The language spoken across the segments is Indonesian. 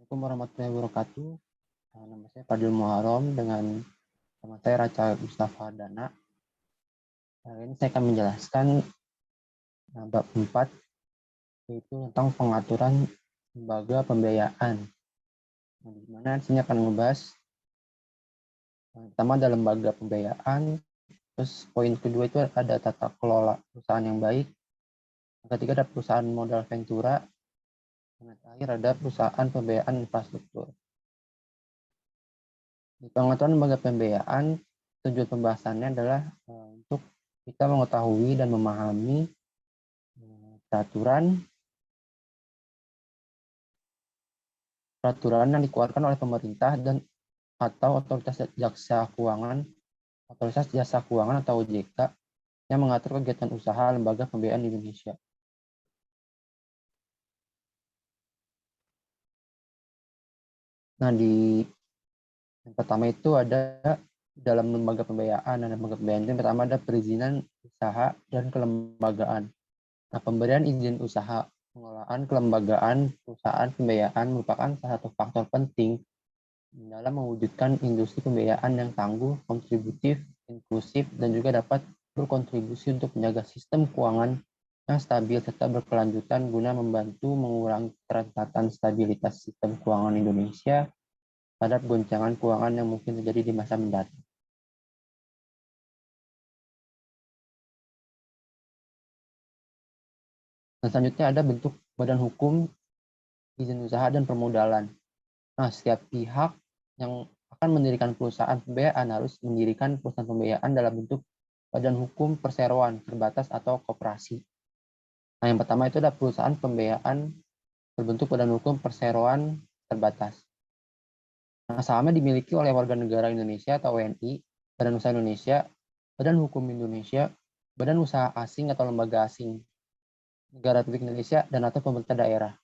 Assalamualaikum warahmatullahi wabarakatuh. Nama saya Fadil Muharom dengan teman saya Raca Mustafa Dana. Hari ini saya akan menjelaskan bab 4, yaitu tentang pengaturan lembaga pembiayaan. Di mana sini akan membahas pertama ada lembaga pembiayaan, terus poin kedua itu ada tata kelola perusahaan yang baik, yang ketiga ada perusahaan modal ventura, dan yang terakhir ada perusahaan pembiayaan infrastruktur. Di pengaturan lembaga pembiayaan, tujuan pembahasannya adalah untuk kita mengetahui dan memahami peraturan yang dikeluarkan oleh pemerintah dan atau otoritas jasa keuangan atau OJK yang mengatur kegiatan usaha lembaga pembiayaan di Indonesia. Nah, yang pertama itu ada dalam lembaga pembiayaan. Dan lembaga pembiayaan itu yang pertama ada perizinan usaha dan kelembagaan. Nah, pemberian izin usaha, pengelolaan kelembagaan perusahaan pembiayaan merupakan salah satu faktor penting dalam mewujudkan industri pembiayaan yang tangguh, kontributif, inklusif, dan juga dapat berkontribusi untuk menjaga sistem keuangan yang stabil serta berkelanjutan guna membantu mengurangi kerentanan stabilitas sistem keuangan Indonesia terhadap goncangan keuangan yang mungkin terjadi di masa mendatang. Dan selanjutnya ada bentuk badan hukum, izin usaha, dan permodalan. Nah, setiap pihak yang akan mendirikan perusahaan pembiayaan harus mendirikan perusahaan pembiayaan dalam bentuk badan hukum perseroan terbatas atau koperasi. Nah, yang pertama itu ada perusahaan pembiayaan berbentuk badan hukum perseroan terbatas. Nah, sahamnya dimiliki oleh warga negara Indonesia atau WNI, Badan Usaha Indonesia, Badan Hukum Indonesia, Badan Usaha Asing atau lembaga asing, negara Republik Indonesia, dan atau pemerintah daerah.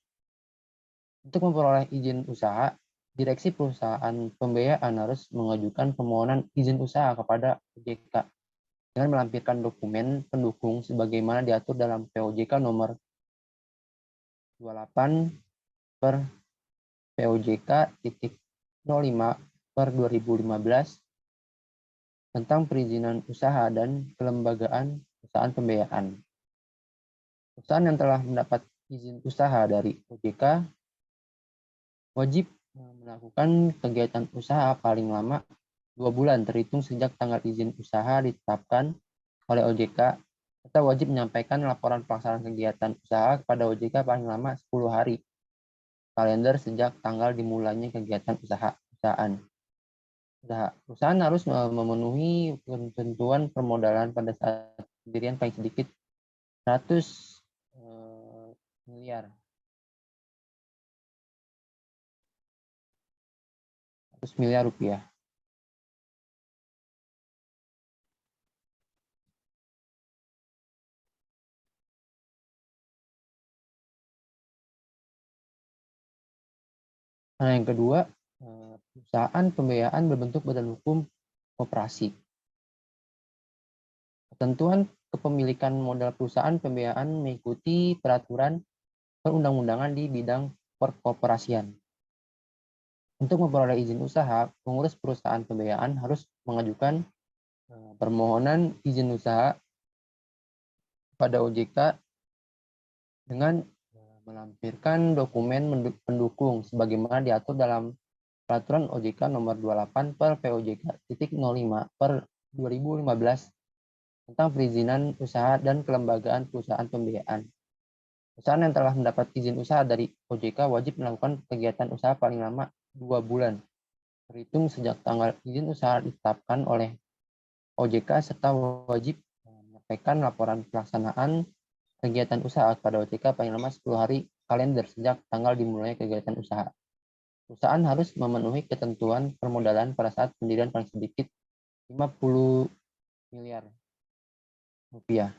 Untuk memperoleh izin usaha, direksi perusahaan pembiayaan harus mengajukan permohonan izin usaha kepada OJK dengan melampirkan dokumen pendukung sebagaimana diatur dalam POJK nomor 28 per POJK titik 05 per 2015 tentang perizinan usaha dan kelembagaan perusahaan pembiayaan. Perusahaan yang telah mendapat izin usaha dari OJK wajib melakukan kegiatan usaha paling lama 2 bulan terhitung sejak tanggal izin usaha ditetapkan oleh OJK, serta wajib menyampaikan laporan pelaksanaan kegiatan usaha kepada OJK paling lama 10 hari kalender sejak tanggal dimulainya kegiatan perusahaan. Perusahaan harus memenuhi ketentuan permodalan pada saat pendirian paling sedikit 100 miliar. 100 miliar rupiah. Nah, yang kedua, perusahaan pembiayaan berbentuk badan hukum koperasi. Ketentuan kepemilikan modal perusahaan pembiayaan mengikuti peraturan perundang-undangan di bidang perkoperasian. Untuk memperoleh izin usaha, pengurus perusahaan pembiayaan harus mengajukan permohonan izin usaha pada OJK dengan melampirkan dokumen pendukung sebagaimana diatur dalam peraturan OJK nomor 28 per POJK titik 05 per 2015 tentang perizinan usaha dan kelembagaan perusahaan pembiayaan. Perusahaan yang telah mendapat izin usaha dari OJK wajib melakukan kegiatan usaha paling lama 2 bulan terhitung sejak tanggal izin usaha ditetapkan oleh OJK serta wajib menyampaikan laporan pelaksanaan kegiatan usaha kepada OJK paling lama 10 hari kalender sejak tanggal dimulainya kegiatan usaha. Perusahaan harus memenuhi ketentuan permodalan pada saat pendirian paling sedikit 50 miliar rupiah.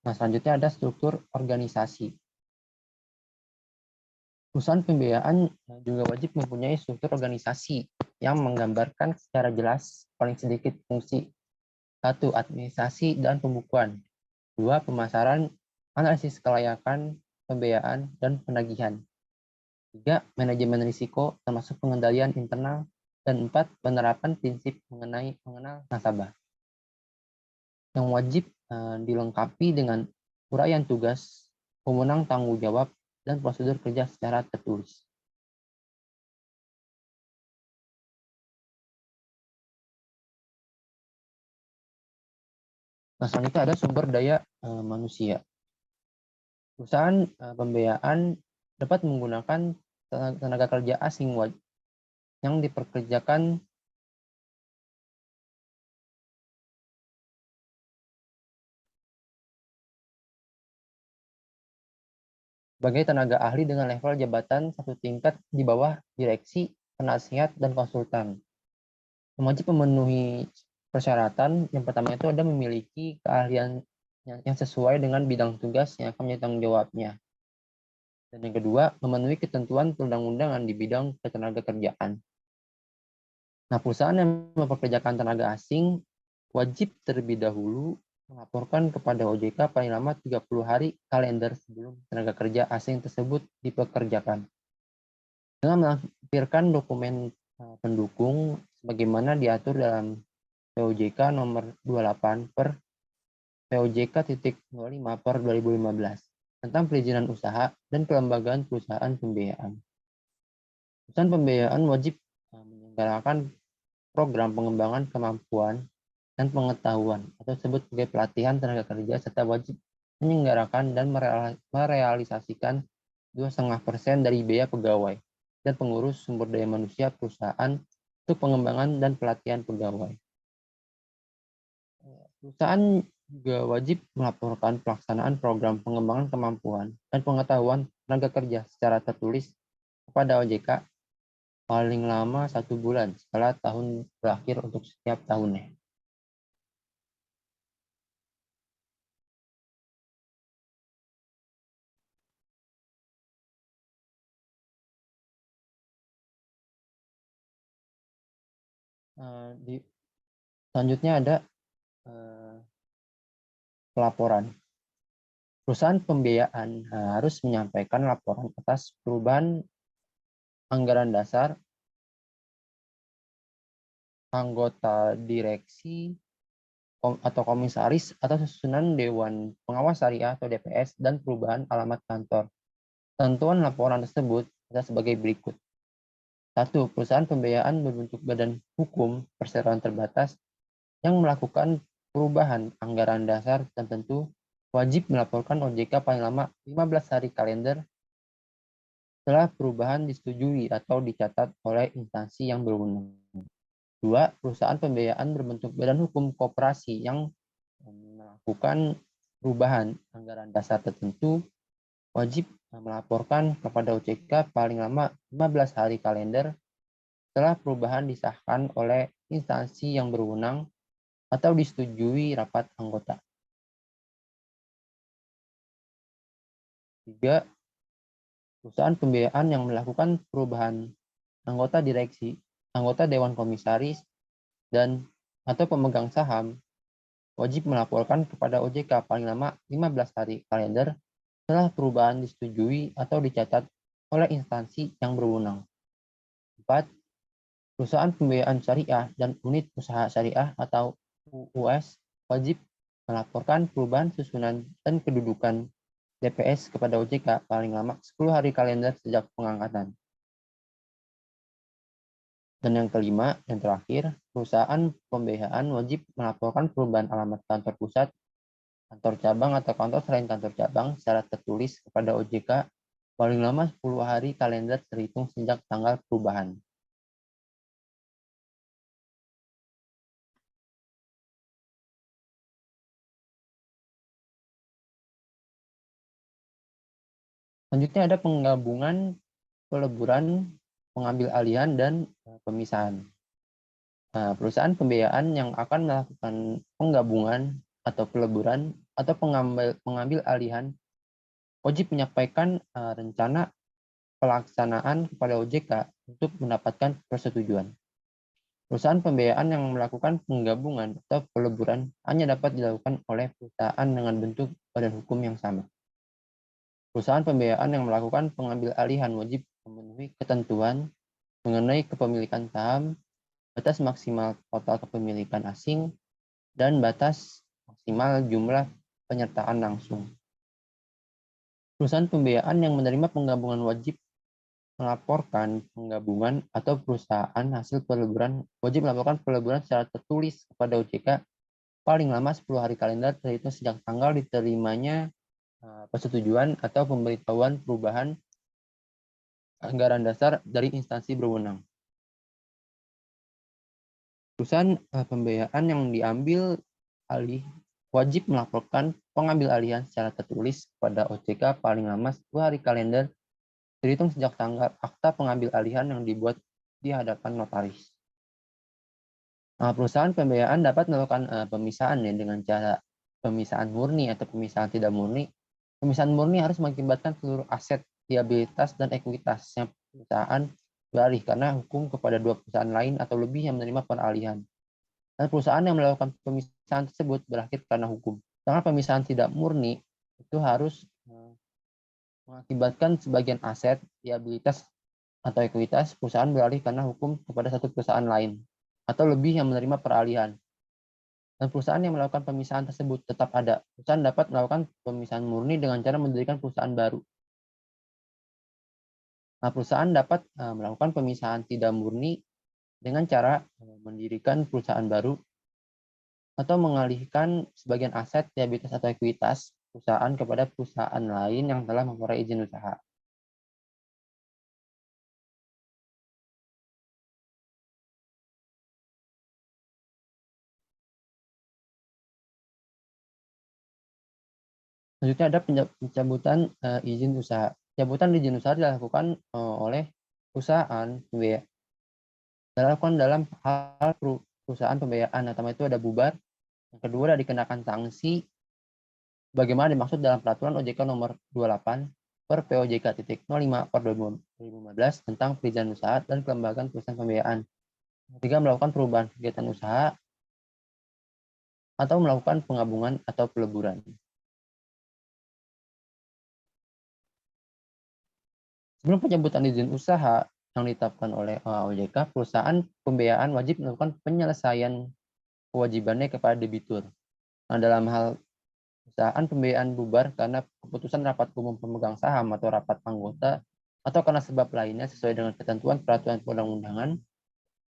Nah, selanjutnya ada struktur organisasi. Perusahaan pembiayaan juga wajib mempunyai struktur organisasi yang menggambarkan secara jelas paling sedikit fungsi. 1. Administrasi dan pembukuan. 2. Pemasaran, analisis kelayakan, pembiayaan, dan penagihan. 3. Manajemen risiko termasuk pengendalian internal. Dan 4. Penerapan prinsip mengenal nasabah. Yang wajib dilengkapi dengan uraian tugas, pemenang tanggung jawab, dan prosedur kerja secara tertulis. Nah, selanjutnya ada sumber daya manusia. Perusahaan pembiayaan dapat menggunakan tenaga kerja asing yang diperkerjakan sebagai tenaga ahli dengan level jabatan satu tingkat di bawah direksi, penasihat, dan konsultan. Wajib memenuhi persyaratan. Yang pertama itu ada memiliki keahlian yang sesuai dengan bidang tugas yang akan menjadi tanggung jawabnya. Dan yang kedua, memenuhi ketentuan perundang-undangan di bidang ketenaga kerjaan. Nah, perusahaan yang mempekerjakan tenaga asing wajib terlebih dahulu melaporkan kepada OJK paling lama 30 hari kalender sebelum tenaga kerja asing tersebut dipekerjakan. Dengan melampirkan dokumen pendukung sebagaimana diatur dalam POJK nomor 28 per POJK.05 per 2015 tentang perizinan usaha dan kelembagaan perusahaan pembiayaan. Perusahaan pembiayaan wajib menyelenggarakan program pengembangan kemampuan dan pengetahuan atau disebut sebagai pelatihan tenaga kerja serta wajib menyelenggarakan dan merealisasikan 2,5% dari biaya pegawai dan pengurus sumber daya manusia perusahaan untuk pengembangan dan pelatihan pegawai. Perusahaan juga wajib melaporkan pelaksanaan program pengembangan kemampuan dan pengetahuan tenaga kerja secara tertulis kepada OJK paling lama 1 bulan setelah tahun berakhir untuk setiap tahunnya. Selanjutnya ada pelaporan. Perusahaan pembiayaan harus menyampaikan laporan atas perubahan anggaran dasar, anggota direksi atau komisaris atau susunan Dewan Pengawas Syariah atau DPS dan perubahan alamat kantor. Tentuan laporan tersebut adalah sebagai berikut. 1. Perusahaan pembiayaan berbentuk badan hukum perseroan terbatas yang melakukan perubahan anggaran dasar tertentu wajib melaporkan OJK paling lama 15 hari kalender setelah perubahan disetujui atau dicatat oleh instansi yang berwenang. 2. Perusahaan pembiayaan berbentuk badan hukum koperasi yang melakukan perubahan anggaran dasar tertentu wajib melaporkan kepada OJK paling lama 15 hari kalender setelah perubahan disahkan oleh instansi yang berwenang atau disetujui rapat anggota. 3. Perusahaan pembiayaan yang melakukan perubahan anggota direksi, anggota dewan komisaris, dan atau pemegang saham wajib melaporkan kepada OJK paling lama 15 hari kalender setelah perubahan disetujui atau dicatat oleh instansi yang berwenang. 4. Perusahaan pembiayaan syariah dan unit usaha syariah atau UUS wajib melaporkan perubahan susunan dan kedudukan DPS kepada OJK paling lama 10 hari kalender sejak pengangkatan. Dan yang kelima, yang terakhir, perusahaan pembiayaan wajib melaporkan perubahan alamat kantor pusat, kantor cabang atau kantor selain kantor cabang secara tertulis kepada OJK paling lama 10 hari kalender terhitung sejak tanggal perubahan. Selanjutnya ada penggabungan, peleburan, pengambil alihan, dan pemisahan. Nah, perusahaan pembiayaan yang akan melakukan penggabungan atau peleburan atau pengambil alihan wajib menyampaikan rencana pelaksanaan kepada OJK untuk mendapatkan persetujuan. Perusahaan pembiayaan yang melakukan penggabungan atau peleburan hanya dapat dilakukan oleh perusahaan dengan bentuk badan hukum yang sama. Perusahaan pembiayaan yang melakukan pengambil alihan wajib memenuhi ketentuan mengenai kepemilikan saham, batas maksimal total kepemilikan asing, dan batas maksimal jumlah penyertaan langsung. Perusahaan pembiayaan yang menerima penggabungan wajib melaporkan penggabungan atau perusahaan hasil peleburan wajib melaporkan peleburan secara tertulis kepada OJK paling lama 10 hari kalender terhitung sejak tanggal diterimanya persetujuan atau pemberitahuan perubahan anggaran dasar dari instansi berwenang. Perusahaan pembiayaan yang diambil alih wajib melaporkan pengambil alihan secara tertulis kepada OJK paling lama 10 hari kalender terhitung sejak tanggal akta pengambil alihan yang dibuat di hadapan notaris. Perusahaan pembiayaan dapat melakukan pemisahan dengan cara pemisahan murni atau pemisahan tidak murni. Pemisahan murni harus mengakibatkan seluruh aset, liabilitas, dan ekuitas yang perusahaan beralih karena hukum kepada dua perusahaan lain atau lebih yang menerima peralihan. Dan perusahaan yang melakukan pemisahan tersebut berakhir karena hukum. Karena pemisahan tidak murni itu harus mengakibatkan sebagian aset, liabilitas, atau ekuitas perusahaan beralih karena hukum kepada satu perusahaan lain atau lebih yang menerima peralihan. Dan perusahaan yang melakukan pemisahan tersebut tetap ada. Perusahaan dapat melakukan pemisahan murni dengan cara mendirikan perusahaan baru. Perusahaan dapat melakukan pemisahan tidak murni dengan cara mendirikan perusahaan baru atau mengalihkan sebagian aset, liabilitas, atau ekuitas perusahaan kepada perusahaan lain yang telah memperoleh izin usaha. Selanjutnya ada pencabutan izin usaha. Pencabutan izin usaha dilakukan oleh perusahaan pembiayaan. Dilakukan dalam hal perusahaan pembiayaan. Pertama itu ada bubar. Yang kedua ada dikenakan sanksi bagaimana dimaksud dalam peraturan OJK nomor 28 per POJK.05 per 2015 tentang perizinan usaha dan kelembagaan perusahaan pembiayaan. Ketiga, melakukan perubahan kegiatan usaha atau melakukan penggabungan atau peleburan. Sebelum pencabutan izin usaha yang ditetapkan oleh OJK, perusahaan pembiayaan wajib melakukan penyelesaian kewajibannya kepada debitur. Nah, dalam hal perusahaan pembiayaan bubar karena keputusan rapat umum pemegang saham atau rapat anggota atau karena sebab lainnya sesuai dengan ketentuan peraturan perundang-undangan,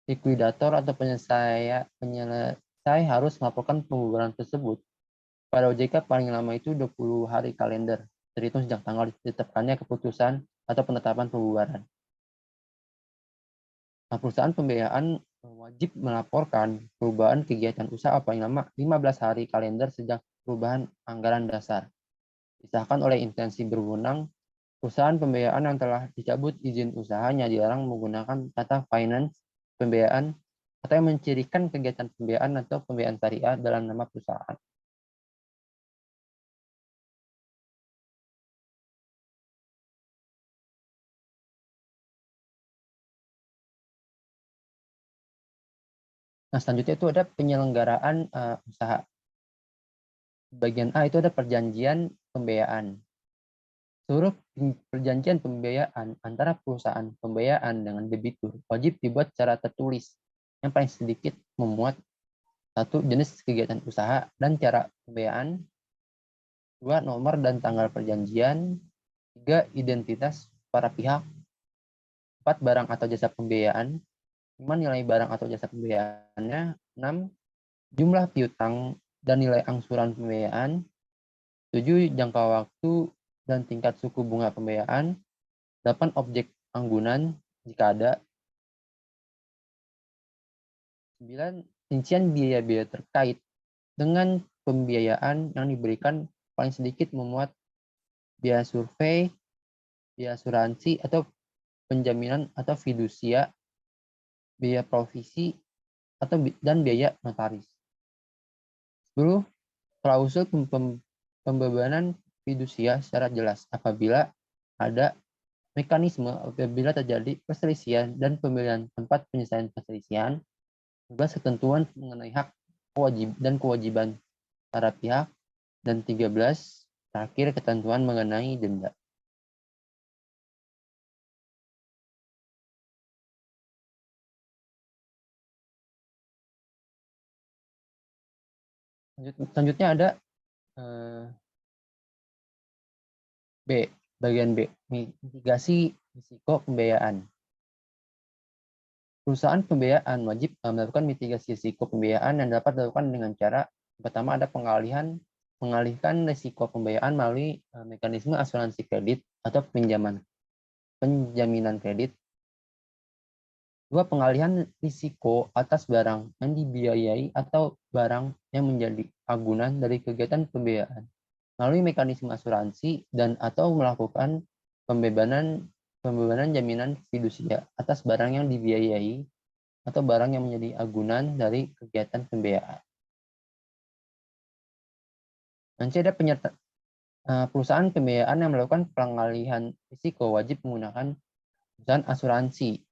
likuidator atau penyelesai harus melaporkan pembubaran tersebut pada OJK paling lama itu 20 hari kalender terhitung sejak tanggal ditetapkannya keputusan atau penetapan pembubaran. Perusahaan pembiayaan wajib melaporkan perubahan kegiatan usaha paling lama 15 hari kalender sejak perubahan anggaran dasar. Disahkan oleh instansi berwenang, perusahaan pembiayaan yang telah dicabut izin usahanya dilarang menggunakan kata finance pembiayaan atau yang mencirikan kegiatan pembiayaan atau pembiayaan syariah dalam nama perusahaan. Nah, selanjutnya itu ada penyelenggaraan usaha. Bagian A itu ada perjanjian pembiayaan. Seluruh perjanjian pembiayaan antara perusahaan pembiayaan dengan debitur wajib dibuat secara tertulis yang paling sedikit memuat satu jenis kegiatan usaha dan cara pembiayaan, dua nomor dan tanggal perjanjian, tiga identitas para pihak, empat barang atau jasa pembiayaan, lima nilai barang atau jasa pembiayaannya, enam jumlah piutang dan nilai angsuran pembiayaan, 7 jangka waktu dan tingkat suku bunga pembiayaan, 8 objek anggunan jika ada, 9 rincian biaya-biaya terkait dengan pembiayaan yang diberikan paling sedikit memuat biaya survei, biaya asuransi atau penjaminan atau fidusia, biaya provisi dan biaya notaris. 10 klausul pembebanan fidusia secara jelas apabila ada mekanisme apabila terjadi perselisihan dan pemilihan tempat penyelesaian perselisihan, 12 ketentuan mengenai hak dan kewajiban para pihak, dan 13 terakhir ketentuan mengenai denda. Selanjutnya ada B, bagian B, mitigasi risiko pembiayaan. Perusahaan pembiayaan wajib melakukan mitigasi risiko pembiayaan yang dapat dilakukan dengan cara pertama ada mengalihkan risiko pembiayaan melalui mekanisme asuransi kredit atau penjaminan kredit. Dua, pengalihan risiko atas barang yang dibiayai atau barang yang menjadi agunan dari kegiatan pembiayaan melalui mekanisme asuransi dan atau melakukan pembebanan jaminan fidusia atas barang yang dibiayai atau barang yang menjadi agunan dari kegiatan pembiayaan. Nanti ada perusahaan pembiayaan yang melakukan pengalihan risiko wajib menggunakan perusahaan asuransi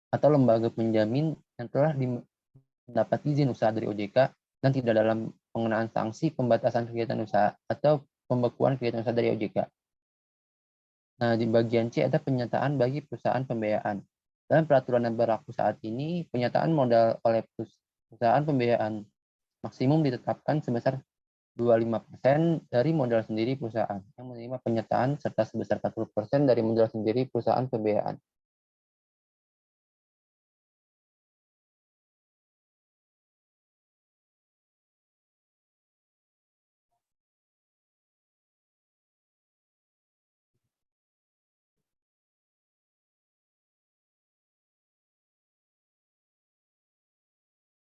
atau lembaga penjamin yang telah mendapat izin usaha dari OJK dan tidak dalam pengenaan sanksi pembatasan kegiatan usaha atau pembekuan kegiatan usaha dari OJK. Nah, di bagian C ada penyataan bagi perusahaan pembiayaan. Dalam peraturan yang berlaku saat ini, penyataan modal oleh perusahaan pembiayaan maksimum ditetapkan sebesar 25% dari modal sendiri perusahaan yang menerima penyataan serta sebesar 40% dari modal sendiri perusahaan pembiayaan.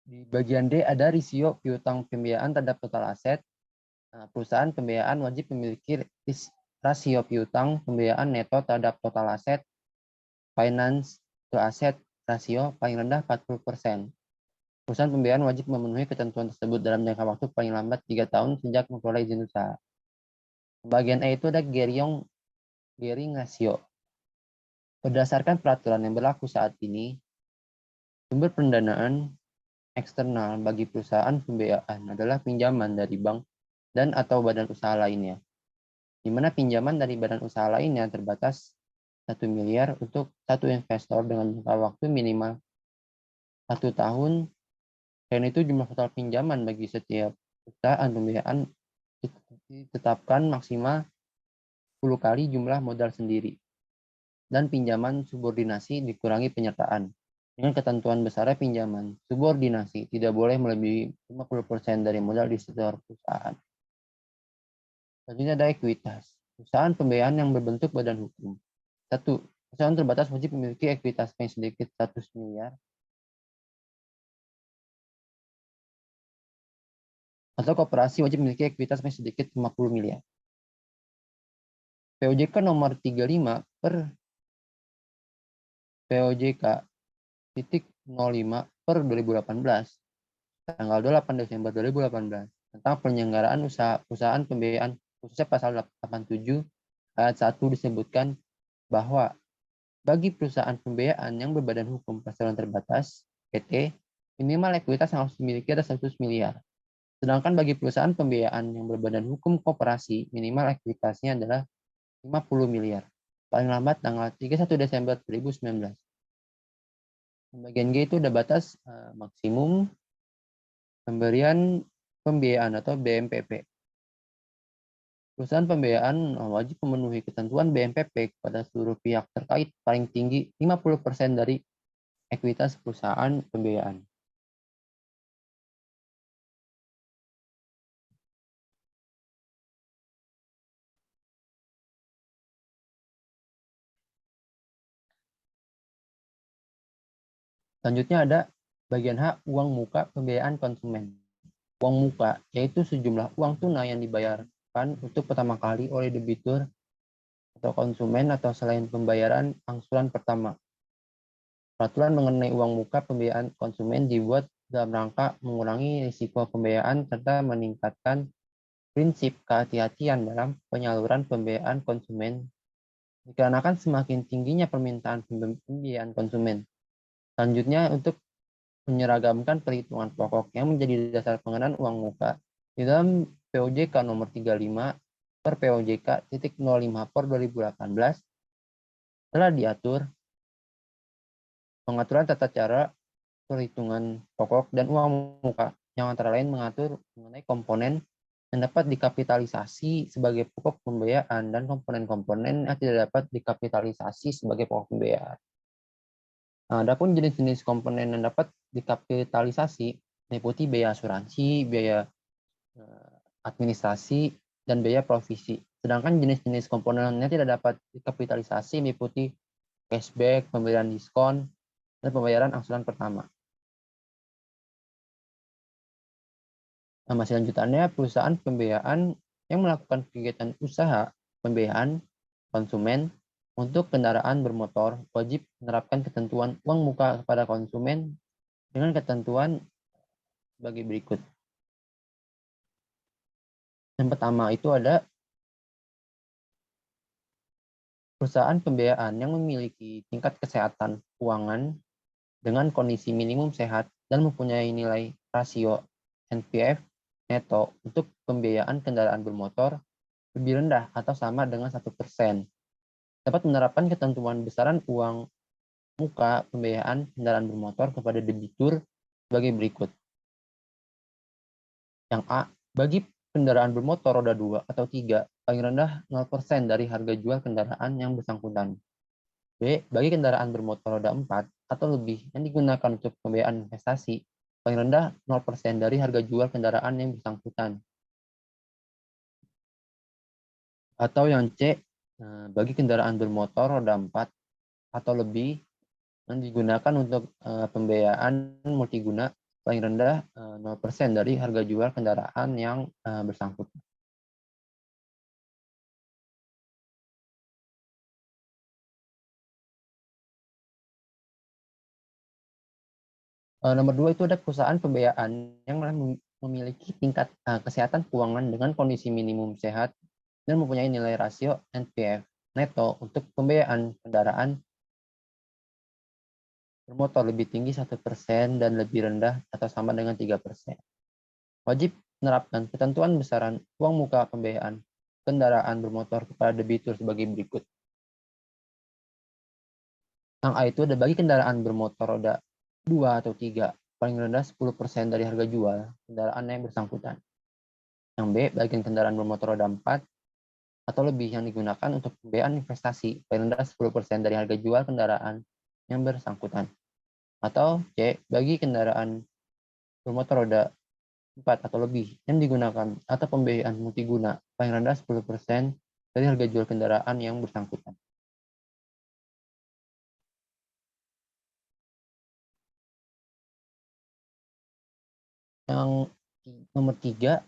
Di bagian D ada risiko piutang pembiayaan terhadap total aset. Nah, perusahaan pembiayaan wajib memiliki rasio piutang pembiayaan neto terhadap total aset, finance to asset rasio paling rendah 40%. Perusahaan pembiayaan wajib memenuhi ketentuan tersebut dalam jangka waktu paling lambat 3 tahun sejak memperoleh izin usaha. Bagian E itu ada gearing rasio. Berdasarkan peraturan yang berlaku saat ini, sumber pendanaan eksternal bagi perusahaan pembiayaan adalah pinjaman dari bank dan atau badan usaha lainnya, di mana pinjaman dari badan usaha lainnya terbatas 1 miliar untuk satu investor dengan jangka waktu minimal 1 tahun, dan itu jumlah total pinjaman bagi setiap perusahaan pembiayaan ditetapkan maksimal 10 kali jumlah modal sendiri, dan pinjaman subordinasi dikurangi penyertaan. Dengan ketentuan besarnya pinjaman subordinasi tidak boleh melebihi 50% dari modal di sektor perusahaan. Selanjutnya ada ekuitas. Perusahaan pembiayaan yang berbentuk badan hukum. 1. Perusahaan terbatas wajib memiliki ekuitas paling sedikit 100 miliar atau koperasi wajib memiliki ekuitas paling sedikit 50 miliar. POJK nomor 35 per POJK titik 05 per 2018 tanggal 28 Desember 2018 tentang penyelenggaraan usaha perusahaan pembiayaan khususnya pasal 87 ayat 1 disebutkan bahwa bagi perusahaan pembiayaan yang berbadan hukum perseroan terbatas PT, minimal ekuitas yang harus dimiliki adalah 100 miliar. Sedangkan bagi perusahaan pembiayaan yang berbadan hukum koperasi, minimal ekuitasnya adalah 50 miliar. Paling lambat tanggal 31 Desember 2019. Bagian G itu ada batas maksimum pemberian pembiayaan atau BMPP. Perusahaan pembiayaan wajib memenuhi ketentuan BMPP kepada seluruh pihak terkait paling tinggi 50% dari ekuitas perusahaan pembiayaan. Selanjutnya ada bagian H, uang muka pembiayaan konsumen. Uang muka yaitu sejumlah uang tunai yang dibayarkan untuk pertama kali oleh debitur atau konsumen atau selain pembayaran angsuran pertama. Peraturan mengenai uang muka pembiayaan konsumen dibuat dalam rangka mengurangi risiko pembiayaan serta meningkatkan prinsip kehati-hatian dalam penyaluran pembiayaan konsumen dikarenakan semakin tingginya permintaan pembiayaan konsumen. Selanjutnya, untuk menyeragamkan perhitungan pokok yang menjadi dasar pengenaan uang muka di dalam POJK nomor 35 per POJK titik 05 per 2018 telah diatur pengaturan tata cara perhitungan pokok dan uang muka yang antara lain mengatur mengenai komponen yang dapat dikapitalisasi sebagai pokok pembiayaan dan komponen-komponen yang tidak dapat dikapitalisasi sebagai pokok pembiayaan. Nah, adapun jenis-jenis komponen yang dapat dikapitalisasi meliputi biaya asuransi, biaya administrasi, dan biaya provisi. Sedangkan jenis-jenis komponen yang tidak dapat dikapitalisasi meliputi cashback, pemberian diskon, dan pembayaran angsuran pertama. Nah, masih lanjutannya, perusahaan pembiayaan yang melakukan kegiatan usaha pembiayaan konsumen untuk kendaraan bermotor wajib menerapkan ketentuan uang muka kepada konsumen dengan ketentuan sebagai berikut. Yang pertama itu ada perusahaan pembiayaan yang memiliki tingkat kesehatan keuangan dengan kondisi minimum sehat dan mempunyai nilai rasio NPF neto untuk pembiayaan kendaraan bermotor lebih rendah atau sama dengan 1%, dapat menerapkan ketentuan besaran uang muka pembiayaan kendaraan bermotor kepada debitur sebagai berikut. Yang A, bagi kendaraan bermotor roda 2 atau 3, paling rendah 0% dari harga jual kendaraan yang bersangkutan. B, bagi kendaraan bermotor roda 4 atau lebih yang digunakan untuk pembiayaan investasi, paling rendah 0% dari harga jual kendaraan yang bersangkutan. Atau yang C, bagi kendaraan bermotor roda 4 atau lebih yang digunakan untuk pembiayaan multiguna, paling rendah 0% dari harga jual kendaraan yang bersangkutan. Nomor 2 itu ada perusahaan pembiayaan yang memiliki tingkat kesehatan keuangan dengan kondisi minimum sehat dan mempunyai nilai rasio NPF neto untuk pembiayaan kendaraan bermotor lebih tinggi 1% dan lebih rendah atau sama dengan 3%. Wajib menerapkan ketentuan besaran uang muka pembiayaan kendaraan bermotor kepada debitur sebagai berikut. Yang A itu ada bagi kendaraan bermotor roda 2 atau 3, paling rendah 10% dari harga jual kendaraan yang bersangkutan. Yang B, bagi kendaraan bermotor roda 4 atau lebih yang digunakan untuk pembiayaan investasi, paling rendah 10% dari harga jual kendaraan yang bersangkutan. Atau C, bagi kendaraan bermotor roda 4 atau lebih yang digunakan atau pembiayaan multiguna, paling rendah 10% dari harga jual kendaraan yang bersangkutan. Yang nomor 3,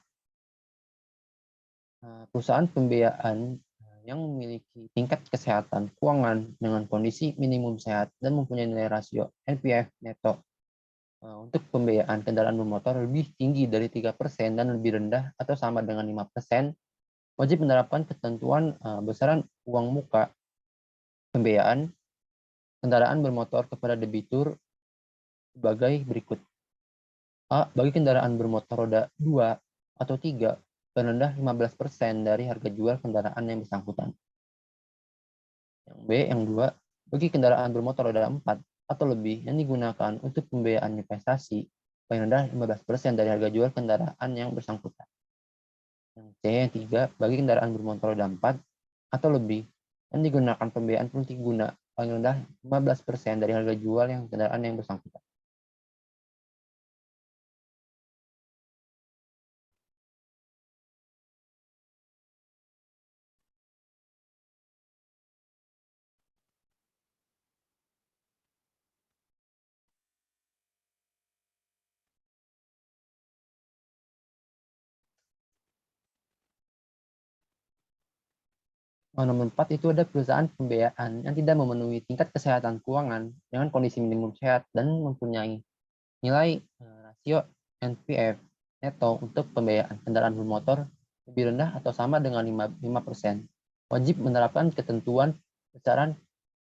perusahaan pembiayaan yang memiliki tingkat kesehatan keuangan dengan kondisi minimum sehat dan mempunyai nilai rasio NPF neto untuk pembiayaan kendaraan bermotor lebih tinggi dari 3% dan lebih rendah atau sama dengan 5%, wajib menerapkan ketentuan besaran uang muka pembiayaan kendaraan bermotor kepada debitur sebagai berikut. A, bagi kendaraan bermotor roda 2 atau 3, paling rendah 15% dari harga jual kendaraan yang bersangkutan. Yang B, yang 2, bagi kendaraan bermotor roda 4 atau lebih yang digunakan untuk pembiayaan investasi, paling rendah 15% dari harga jual kendaraan yang bersangkutan. Yang C, yang 3, bagi kendaraan bermotor roda 4 atau lebih yang digunakan pembiayaan multiguna, paling rendah 15% dari harga jual yang kendaraan yang bersangkutan. Nomor 4 itu ada perusahaan pembiayaan yang tidak memenuhi tingkat kesehatan keuangan dengan kondisi minimum sehat dan mempunyai nilai rasio NPF neto untuk pembiayaan kendaraan bermotor lebih rendah atau sama dengan 5%. Wajib menerapkan ketentuan besaran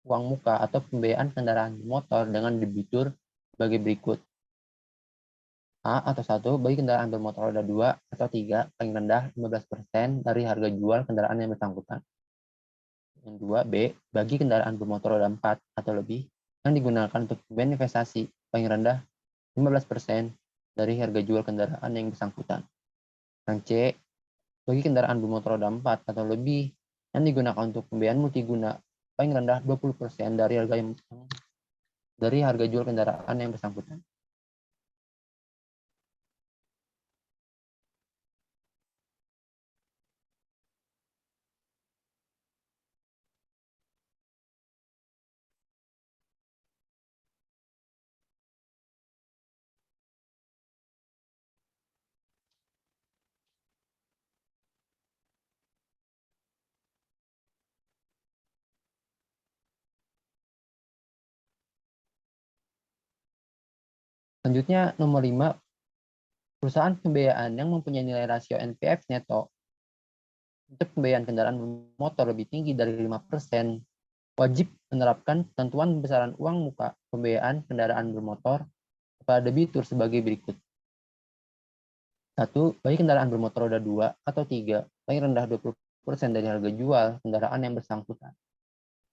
uang muka atau pembiayaan kendaraan motor dengan debitur sebagai berikut. A atau 1 bagi kendaraan bermotor roda 2 atau 3 paling rendah 15% dari harga jual kendaraan yang bersangkutan. Yang 2 B bagi kendaraan bermotor roda 4 atau lebih yang digunakan untuk pembiayaan investasi paling rendah 15% dari harga jual kendaraan yang bersangkutan. Yang C bagi kendaraan bermotor roda 4 atau lebih yang digunakan untuk pembiayaan multiguna paling rendah 20% dari harga jual kendaraan yang bersangkutan. Selanjutnya nomor 5, perusahaan pembiayaan yang mempunyai nilai rasio NPF neto untuk pembiayaan kendaraan motor lebih tinggi dari 5% wajib menerapkan ketentuan besaran uang muka pembiayaan kendaraan bermotor kepada debitur sebagai berikut. 1. Bagi kendaraan bermotor roda 2 atau 3 paling rendah 20% dari harga jual kendaraan yang bersangkutan.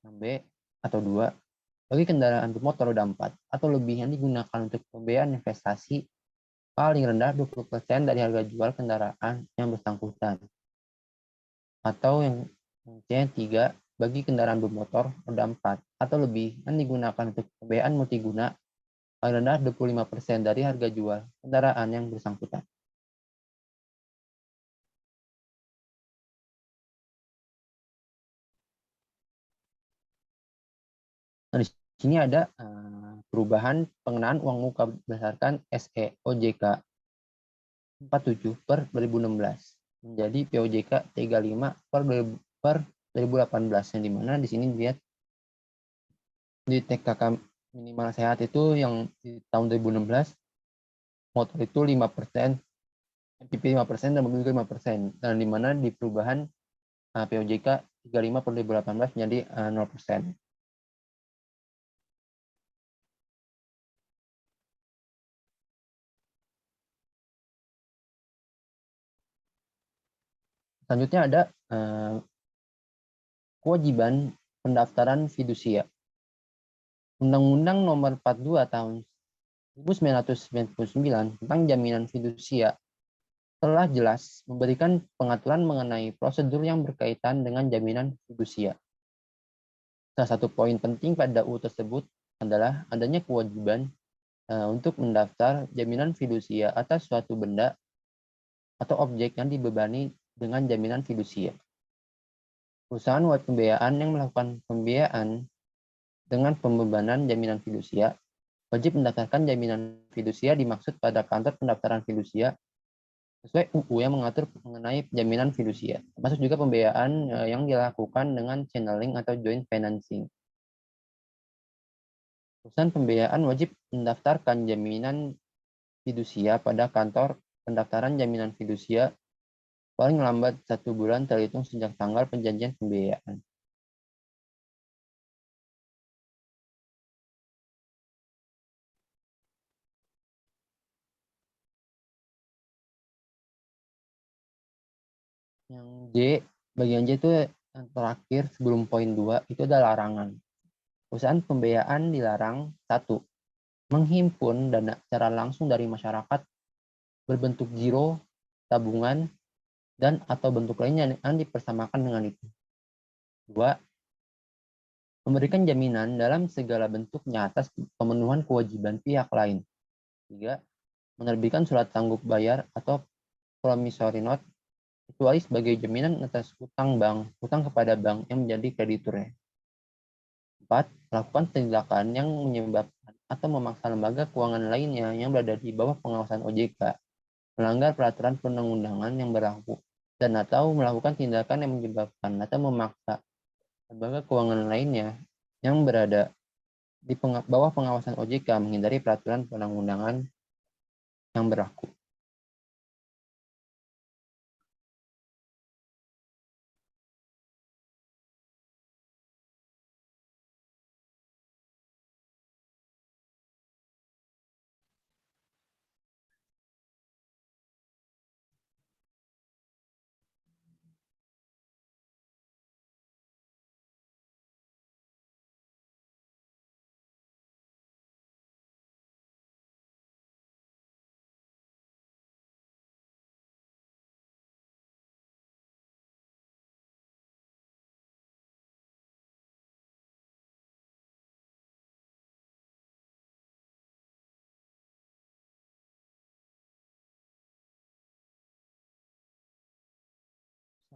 Yang B atau 2 bagi kendaraan bermotor roda 4 atau lebih yang digunakan untuk pembiayaan investasi paling rendah 20% dari harga jual kendaraan yang bersangkutan. Atau yang C3 bagi kendaraan bermotor roda 4 atau lebih yang digunakan untuk pembiayaan multiguna paling rendah 25% dari harga jual kendaraan yang bersangkutan. Nah, di sini ada perubahan pengenaan uang muka berdasarkan SE OJK 47 per 2016 menjadi POJK 35 per 2018 yang dimana di sini dilihat di TKK minimal sehat itu yang di tahun 2016 motor itu 5%, MPP 5% dan mobil 5%. Dan dimana di perubahan POJK 35 per 2018 menjadi 0%. Selanjutnya ada kewajiban pendaftaran fidusia. Undang-Undang Nomor 42 Tahun 1999 tentang jaminan fidusia telah jelas memberikan pengaturan mengenai prosedur yang berkaitan dengan jaminan fidusia. Salah satu poin penting pada UU tersebut adalah adanya kewajiban untuk mendaftar jaminan fidusia atas suatu benda atau objek yang dibebani dengan jaminan fidusia. Perusahaan wajib pembiayaan yang melakukan pembiayaan dengan pembebanan jaminan fidusia wajib mendaftarkan jaminan fidusia dimaksud pada kantor pendaftaran fidusia sesuai UU yang mengatur mengenai jaminan fidusia. Termasuk juga pembiayaan yang dilakukan dengan channeling atau joint financing. Perusahaan pembiayaan wajib mendaftarkan jaminan fidusia pada kantor pendaftaran jaminan fidusia paling lambat 1 bulan terhitung sejak tanggal perjanjian pembiayaan. Yang J, bagian J itu yang terakhir sebelum poin 2, itu adalah larangan. Perusahaan pembiayaan dilarang 1. Menghimpun dana secara langsung dari masyarakat berbentuk giro, tabungan, dan atau bentuk lainnya yang dipersamakan dengan itu. 2. Memberikan jaminan dalam segala bentuknya atas pemenuhan kewajiban pihak lain. 3. Menerbitkan surat sanggup bayar atau promissory note kecuali sebagai jaminan atas hutang kepada bank yang menjadi krediturnya. 4. Melakukan tindakan yang menyebabkan atau memaksa lembaga keuangan lainnya yang berada di bawah pengawasan OJK melanggar peraturan perundang-undangan yang berlaku dan atau melakukan tindakan yang menyebabkan atau memaksa lembaga keuangan lainnya yang berada di bawah pengawasan OJK menghindari peraturan perundang-undangan yang berlaku.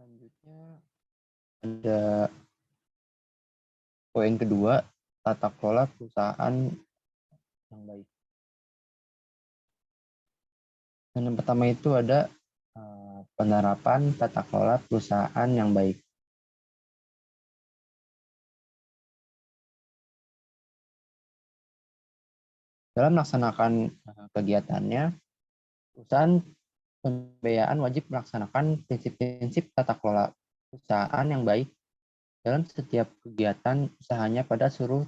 Selanjutnya ada poin kedua, tata kelola perusahaan yang baik. Dan yang pertama itu ada penerapan tata kelola perusahaan yang baik. Dalam melaksanakan kegiatannya, perusahaan pembiayaan wajib melaksanakan prinsip-prinsip tata kelola perusahaan yang baik dalam setiap kegiatan usahanya pada seluruh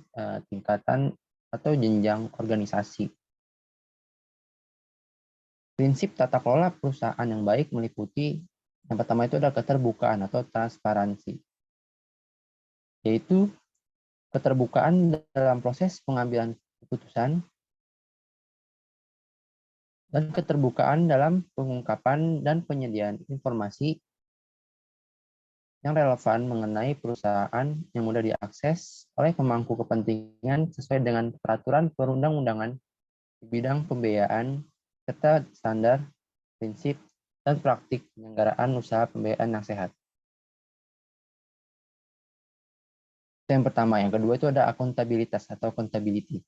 tingkatan atau jenjang organisasi. Prinsip tata kelola perusahaan yang baik meliputi yang pertama itu ada keterbukaan atau transparansi, yaitu keterbukaan dalam proses pengambilan keputusan dan keterbukaan dalam pengungkapan dan penyediaan informasi yang relevan mengenai perusahaan yang mudah diakses oleh pemangku kepentingan sesuai dengan peraturan perundang-undangan di bidang pembiayaan serta standar, prinsip, dan praktik penyelenggaraan usaha pembiayaan yang sehat. Itu yang pertama. Yang kedua itu ada akuntabilitas atau accountability.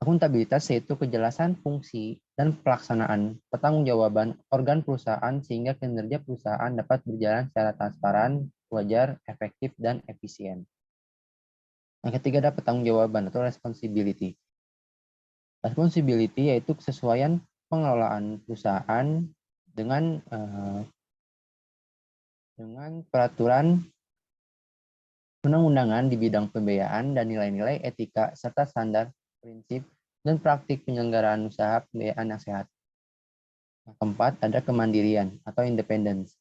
Akuntabilitas yaitu kejelasan fungsi dan pelaksanaan pertanggungjawaban organ perusahaan sehingga kinerja perusahaan dapat berjalan secara transparan, wajar, efektif, dan efisien. Yang ketiga ada pertanggungjawaban atau responsibility. Responsibility yaitu kesesuaian pengelolaan perusahaan dengan peraturan undang-undangan di bidang pembiayaan dan nilai-nilai etika serta standar, prinsip, dan praktik penyelenggaraan usaha pembiayaan yang sehat. Yang keempat ada kemandirian atau independence,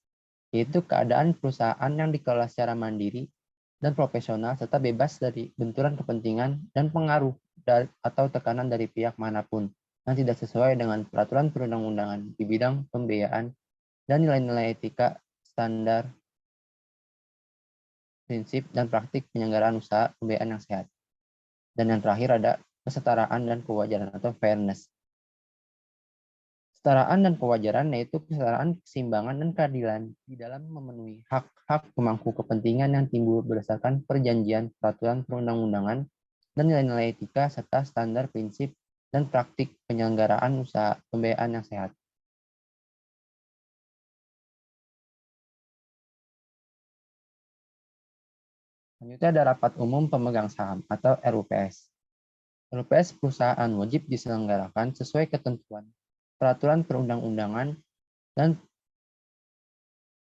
yaitu keadaan perusahaan yang dikelola secara mandiri dan profesional serta bebas dari benturan kepentingan dan pengaruh atau tekanan dari pihak manapun yang tidak sesuai dengan peraturan perundang-undangan di bidang pembiayaan dan nilai-nilai etika, standar, prinsip, dan praktik penyelenggaraan usaha pembiayaan yang sehat. Dan yang terakhir ada kesetaraan dan kewajaran atau fairness. Kesetaraan dan kewajaran yaitu kesetaraan, keseimbangan, dan keadilan di dalam memenuhi hak-hak pemangku kepentingan yang timbul berdasarkan perjanjian, peraturan perundang-undangan, dan nilai-nilai etika serta standar, prinsip, dan praktik penyelenggaraan usaha pembiayaan yang sehat. Selanjutnya ada rapat umum pemegang saham atau RUPS. RUPS perusahaan wajib diselenggarakan sesuai ketentuan peraturan perundang-undangan dan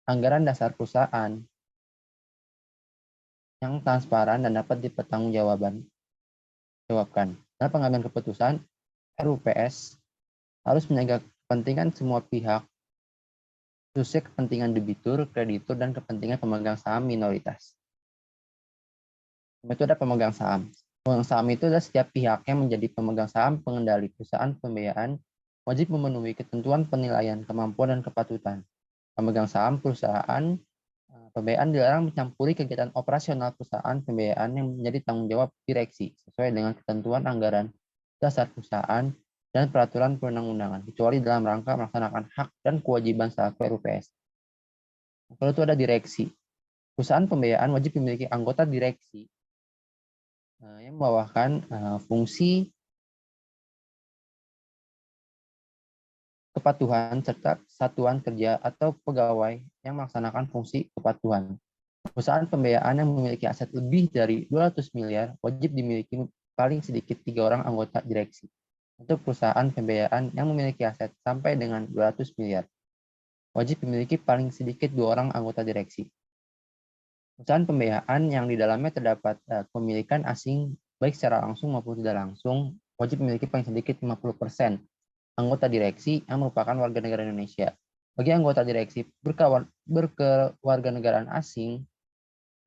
anggaran dasar perusahaan yang transparan dan dapat dipertanggungjawabkan. Dalam pengambilan keputusan, RUPS harus menjaga kepentingan semua pihak, khususnya kepentingan debitur, kreditur, dan kepentingan pemegang saham minoritas. Itu ada pemegang saham. Pemegang saham itu adalah setiap pihak yang menjadi pemegang saham pengendali perusahaan pembiayaan wajib memenuhi ketentuan penilaian kemampuan dan kepatutan. Pemegang saham perusahaan pembiayaan dilarang mencampuri kegiatan operasional perusahaan pembiayaan yang menjadi tanggung jawab direksi sesuai dengan ketentuan anggaran dasar perusahaan dan peraturan perundang-undangan, kecuali dalam rangka melaksanakan hak dan kewajiban selaku RUPS. Kalau itu ada direksi. Perusahaan pembiayaan wajib memiliki anggota direksi yang membawakan fungsi kepatuhan serta satuan kerja atau pegawai yang melaksanakan fungsi kepatuhan. Perusahaan pembiayaan yang memiliki aset lebih dari 200 miliar wajib dimiliki paling sedikit 3 orang anggota direksi. Untuk perusahaan pembiayaan yang memiliki aset sampai dengan 200 miliar, wajib memiliki paling sedikit 2 orang anggota direksi. Perusahaan pembiayaan yang di dalamnya terdapat kepemilikan asing baik secara langsung maupun tidak langsung wajib memiliki paling sedikit 50% anggota direksi yang merupakan warga negara Indonesia. Bagi anggota direksi berkewarganegaraan asing,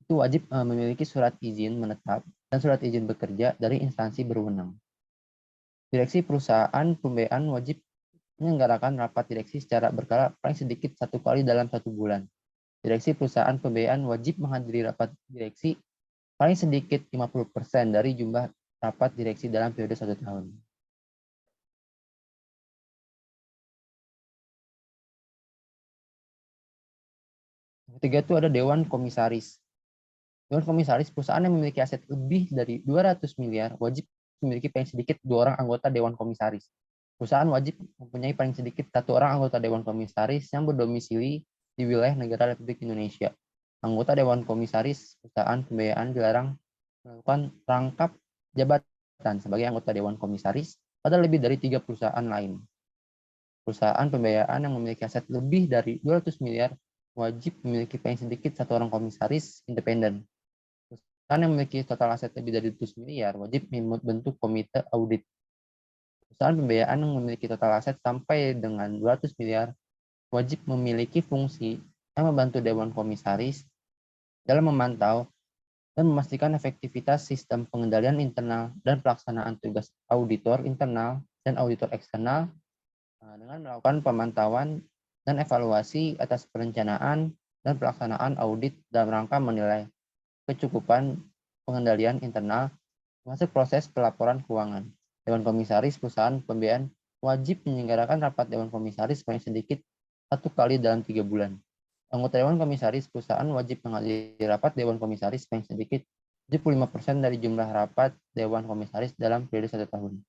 itu wajib memiliki surat izin menetap dan surat izin bekerja dari instansi berwenang. Direksi perusahaan pembiayaan wajib menyelenggarakan rapat direksi secara berkala paling sedikit 1 kali dalam 1 bulan. Direksi perusahaan pembiayaan wajib menghadiri rapat direksi paling sedikit 50% dari jumlah rapat direksi dalam periode 1 tahun. Ketiga itu ada Dewan Komisaris. Dewan Komisaris, perusahaan yang memiliki aset lebih dari 200 miliar wajib memiliki paling sedikit 2 orang anggota Dewan Komisaris. Perusahaan wajib mempunyai paling sedikit 1 orang anggota Dewan Komisaris yang berdomisili di wilayah negara Republik Indonesia. Anggota Dewan Komisaris perusahaan pembiayaan dilarang melakukan rangkap jabatan sebagai anggota Dewan Komisaris pada lebih dari 3 perusahaan lain. Perusahaan pembiayaan yang memiliki aset lebih dari 200 miliar wajib memiliki paling sedikit 1 orang komisaris independen. Perusahaan yang memiliki total aset lebih dari 200 miliar wajib membentuk komite audit. Perusahaan pembiayaan yang memiliki total aset sampai dengan 200 miliar wajib memiliki fungsi yang membantu Dewan Komisaris dalam memantau dan memastikan efektivitas sistem pengendalian internal dan pelaksanaan tugas auditor internal dan auditor eksternal dengan melakukan pemantauan dan evaluasi atas perencanaan dan pelaksanaan audit dalam rangka menilai kecukupan pengendalian internal termasuk proses pelaporan keuangan. Dewan Komisaris perusahaan pembiayaan wajib menyelenggarakan rapat Dewan Komisaris paling sedikit 1 kali dalam 3 bulan. Anggota Dewan Komisaris perusahaan wajib menghadiri rapat Dewan Komisaris paling sedikit 75% dari jumlah rapat Dewan Komisaris dalam periode 1 tahun.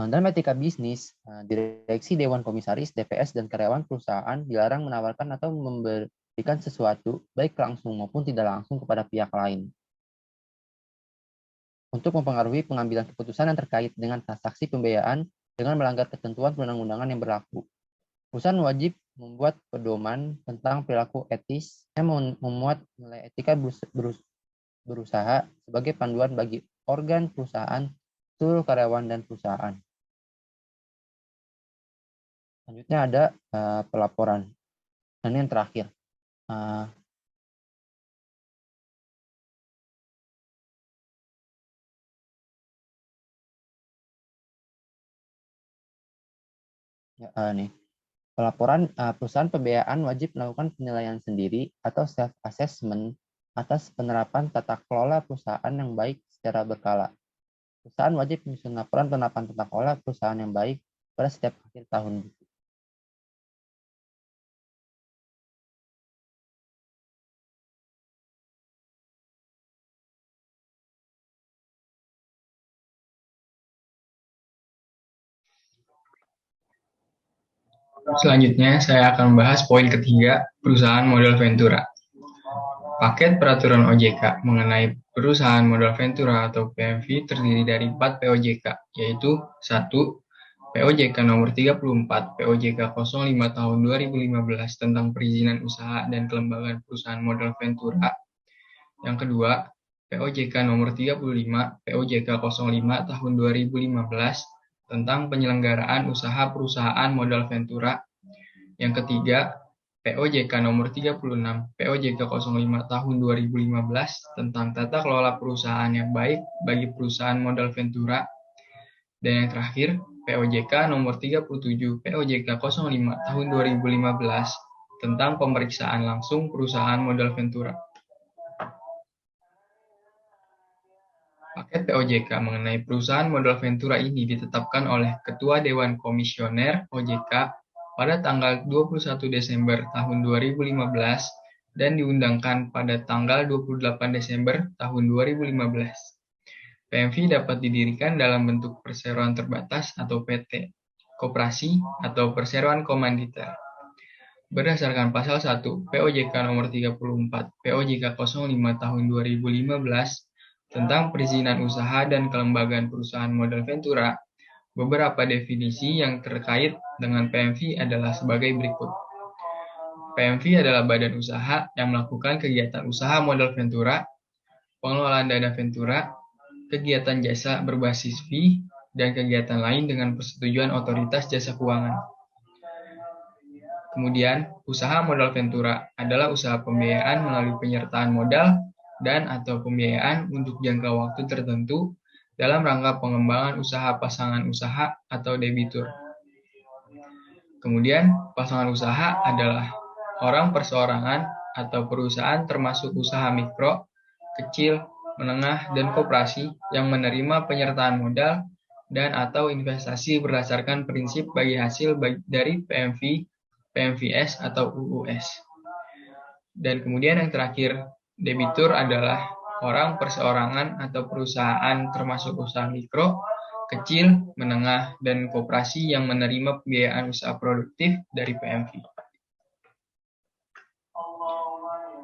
Dalam etika bisnis, direksi Dewan Komisaris, DPS, dan karyawan perusahaan dilarang menawarkan atau memberikan sesuatu, baik langsung maupun tidak langsung kepada pihak lain, untuk mempengaruhi pengambilan keputusan yang terkait dengan transaksi pembiayaan dengan melanggar ketentuan perundang-undangan yang berlaku. Perusahaan wajib membuat pedoman tentang perilaku etis yang memuat nilai etika berusaha sebagai panduan bagi organ perusahaan, seluruh karyawan, dan perusahaan. Selanjutnya ada pelaporan. Dan yang terakhir, pelaporan perusahaan pembiayaan wajib melakukan penilaian sendiri atau self-assessment atas penerapan tata kelola perusahaan yang baik secara berkala. Perusahaan wajib menyusun laporan penerapan tata kelola perusahaan yang baik pada setiap akhir tahun. Selanjutnya, saya akan membahas poin ketiga, perusahaan modal Ventura. Paket peraturan OJK mengenai perusahaan modal Ventura atau PMV terdiri dari 4 POJK, yaitu 1. POJK nomor 34, POJK 05 tahun 2015 tentang perizinan usaha dan kelembagaan perusahaan modal Ventura. Yang kedua, POJK nomor 35, POJK 05 tahun 2015 tentang penyelenggaraan usaha perusahaan modal Ventura. Yang ketiga, POJK nomor 36, POJK 05 tahun 2015 tentang tata kelola perusahaan yang baik bagi perusahaan modal Ventura. Dan yang terakhir, POJK nomor 37, POJK 05 tahun 2015 tentang pemeriksaan langsung perusahaan modal Ventura. Paket POJK mengenai perusahaan modal Ventura ini ditetapkan oleh Ketua Dewan Komisioner OJK pada tanggal 21 Desember tahun 2015 dan diundangkan pada tanggal 28 Desember tahun 2015. PMV dapat didirikan dalam bentuk perseroan terbatas atau PT, koperasi atau perseroan komanditer. Berdasarkan pasal 1 POJK nomor 34 POJK 05 tahun 2015 tentang perizinan usaha dan kelembagaan perusahaan modal Ventura, beberapa definisi yang terkait dengan PMV adalah sebagai berikut. PMV adalah badan usaha yang melakukan kegiatan usaha modal Ventura, pengelolaan dana Ventura, kegiatan jasa berbasis fee, dan kegiatan lain dengan persetujuan otoritas jasa keuangan. Kemudian, usaha modal Ventura adalah usaha pembiayaan melalui penyertaan modal dan atau pembiayaan untuk jangka waktu tertentu dalam rangka pengembangan usaha pasangan usaha atau debitur. Kemudian, pasangan usaha adalah orang perseorangan atau perusahaan termasuk usaha mikro, kecil, menengah, dan koperasi yang menerima penyertaan modal dan atau investasi berdasarkan prinsip bagi hasil dari PMV, PMVS, atau UUS. Dan kemudian yang terakhir, debitur adalah orang perseorangan atau perusahaan termasuk usaha mikro, kecil, menengah, dan koperasi yang menerima pembiayaan usaha produktif dari PMV.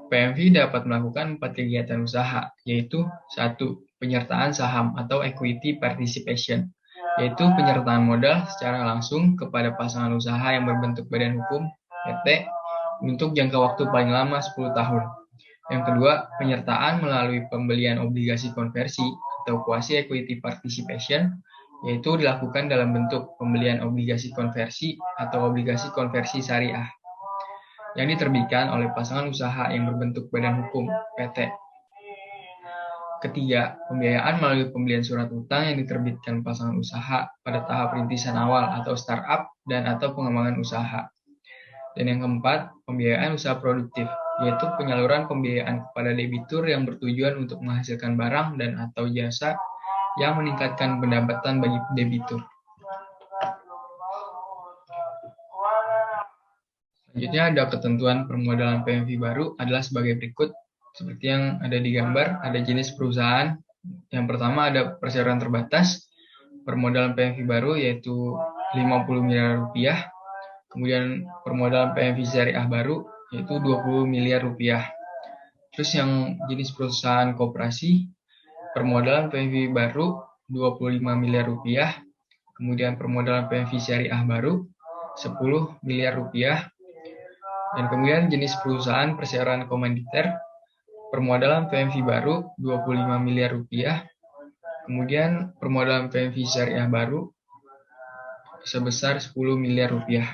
PMV dapat melakukan 4 kegiatan usaha, yaitu 1. Penyertaan saham atau equity participation, yaitu penyertaan modal secara langsung kepada pasangan usaha yang berbentuk badan hukum PT untuk jangka waktu paling lama 10 tahun. Yang kedua, penyertaan melalui pembelian obligasi konversi atau quasi equity participation, yaitu dilakukan dalam bentuk pembelian obligasi konversi atau obligasi konversi syariah yang diterbitkan oleh pasangan usaha yang berbentuk badan hukum PT. Ketiga, pembiayaan melalui pembelian surat utang yang diterbitkan pasangan usaha pada tahap rintisan awal atau startup dan atau pengembangan usaha. Dan yang keempat, pembiayaan usaha produktif, yaitu penyaluran pembiayaan kepada debitur yang bertujuan untuk menghasilkan barang dan atau jasa yang meningkatkan pendapatan bagi debitur. Selanjutnya ada ketentuan permodalan PMV baru adalah sebagai berikut. Seperti yang ada di gambar, ada jenis perusahaan. Yang pertama ada perseroan terbatas. Permodalan PMV baru yaitu 50 miliar rupiah. Kemudian permodalan PMV syariah baru yaitu 20 miliar rupiah. Terus yang jenis perusahaan koperasi, permodalan PMV baru 25 miliar rupiah. Kemudian permodalan PMV syariah baru 10 miliar rupiah. Dan kemudian jenis perusahaan perseroan komanditer, permodalan PMV baru 25 miliar rupiah. Kemudian permodalan PMV syariah baru sebesar 10 miliar rupiah.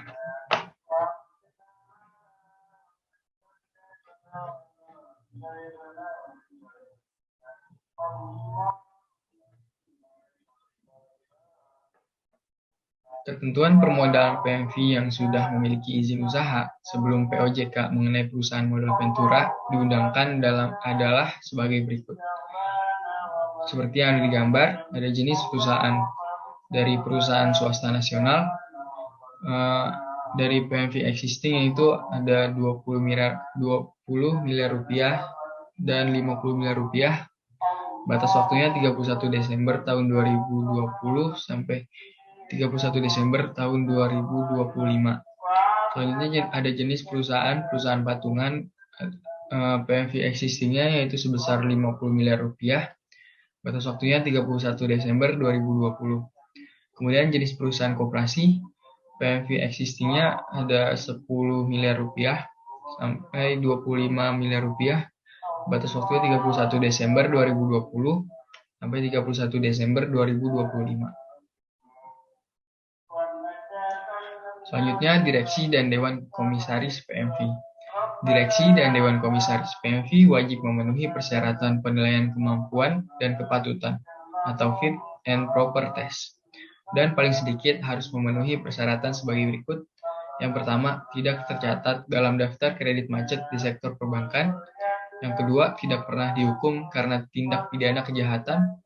Ketentuan permodalan PMV yang sudah memiliki izin usaha sebelum POJK mengenai perusahaan modal Ventura diundangkan adalah sebagai berikut. Seperti yang ada di gambar, ada jenis perusahaan dari perusahaan swasta nasional, dari PMV existing yaitu ada 20 miliar rupiah dan 50 miliar rupiah. Batas waktunya 31 Desember tahun 2020 sampai 31 Desember tahun 2025. Selanjutnya ada jenis perusahaan patungan PMV existingnya yaitu sebesar 50 miliar rupiah. Batas waktunya 31 Desember 2020. Kemudian jenis perusahaan koperasi PMV existingnya ada 10 miliar rupiah sampai 25 miliar rupiah. Batas waktunya 31 Desember 2020 sampai 31 Desember 2025. Selanjutnya, Direksi dan Dewan Komisaris PMV. Direksi dan Dewan Komisaris PMV wajib memenuhi persyaratan penilaian kemampuan dan kepatutan atau fit and proper test. Dan paling sedikit harus memenuhi persyaratan sebagai berikut. Yang pertama, tidak tercatat dalam daftar kredit macet di sektor perbankan. Yang kedua, tidak pernah dihukum karena tindak pidana kejahatan.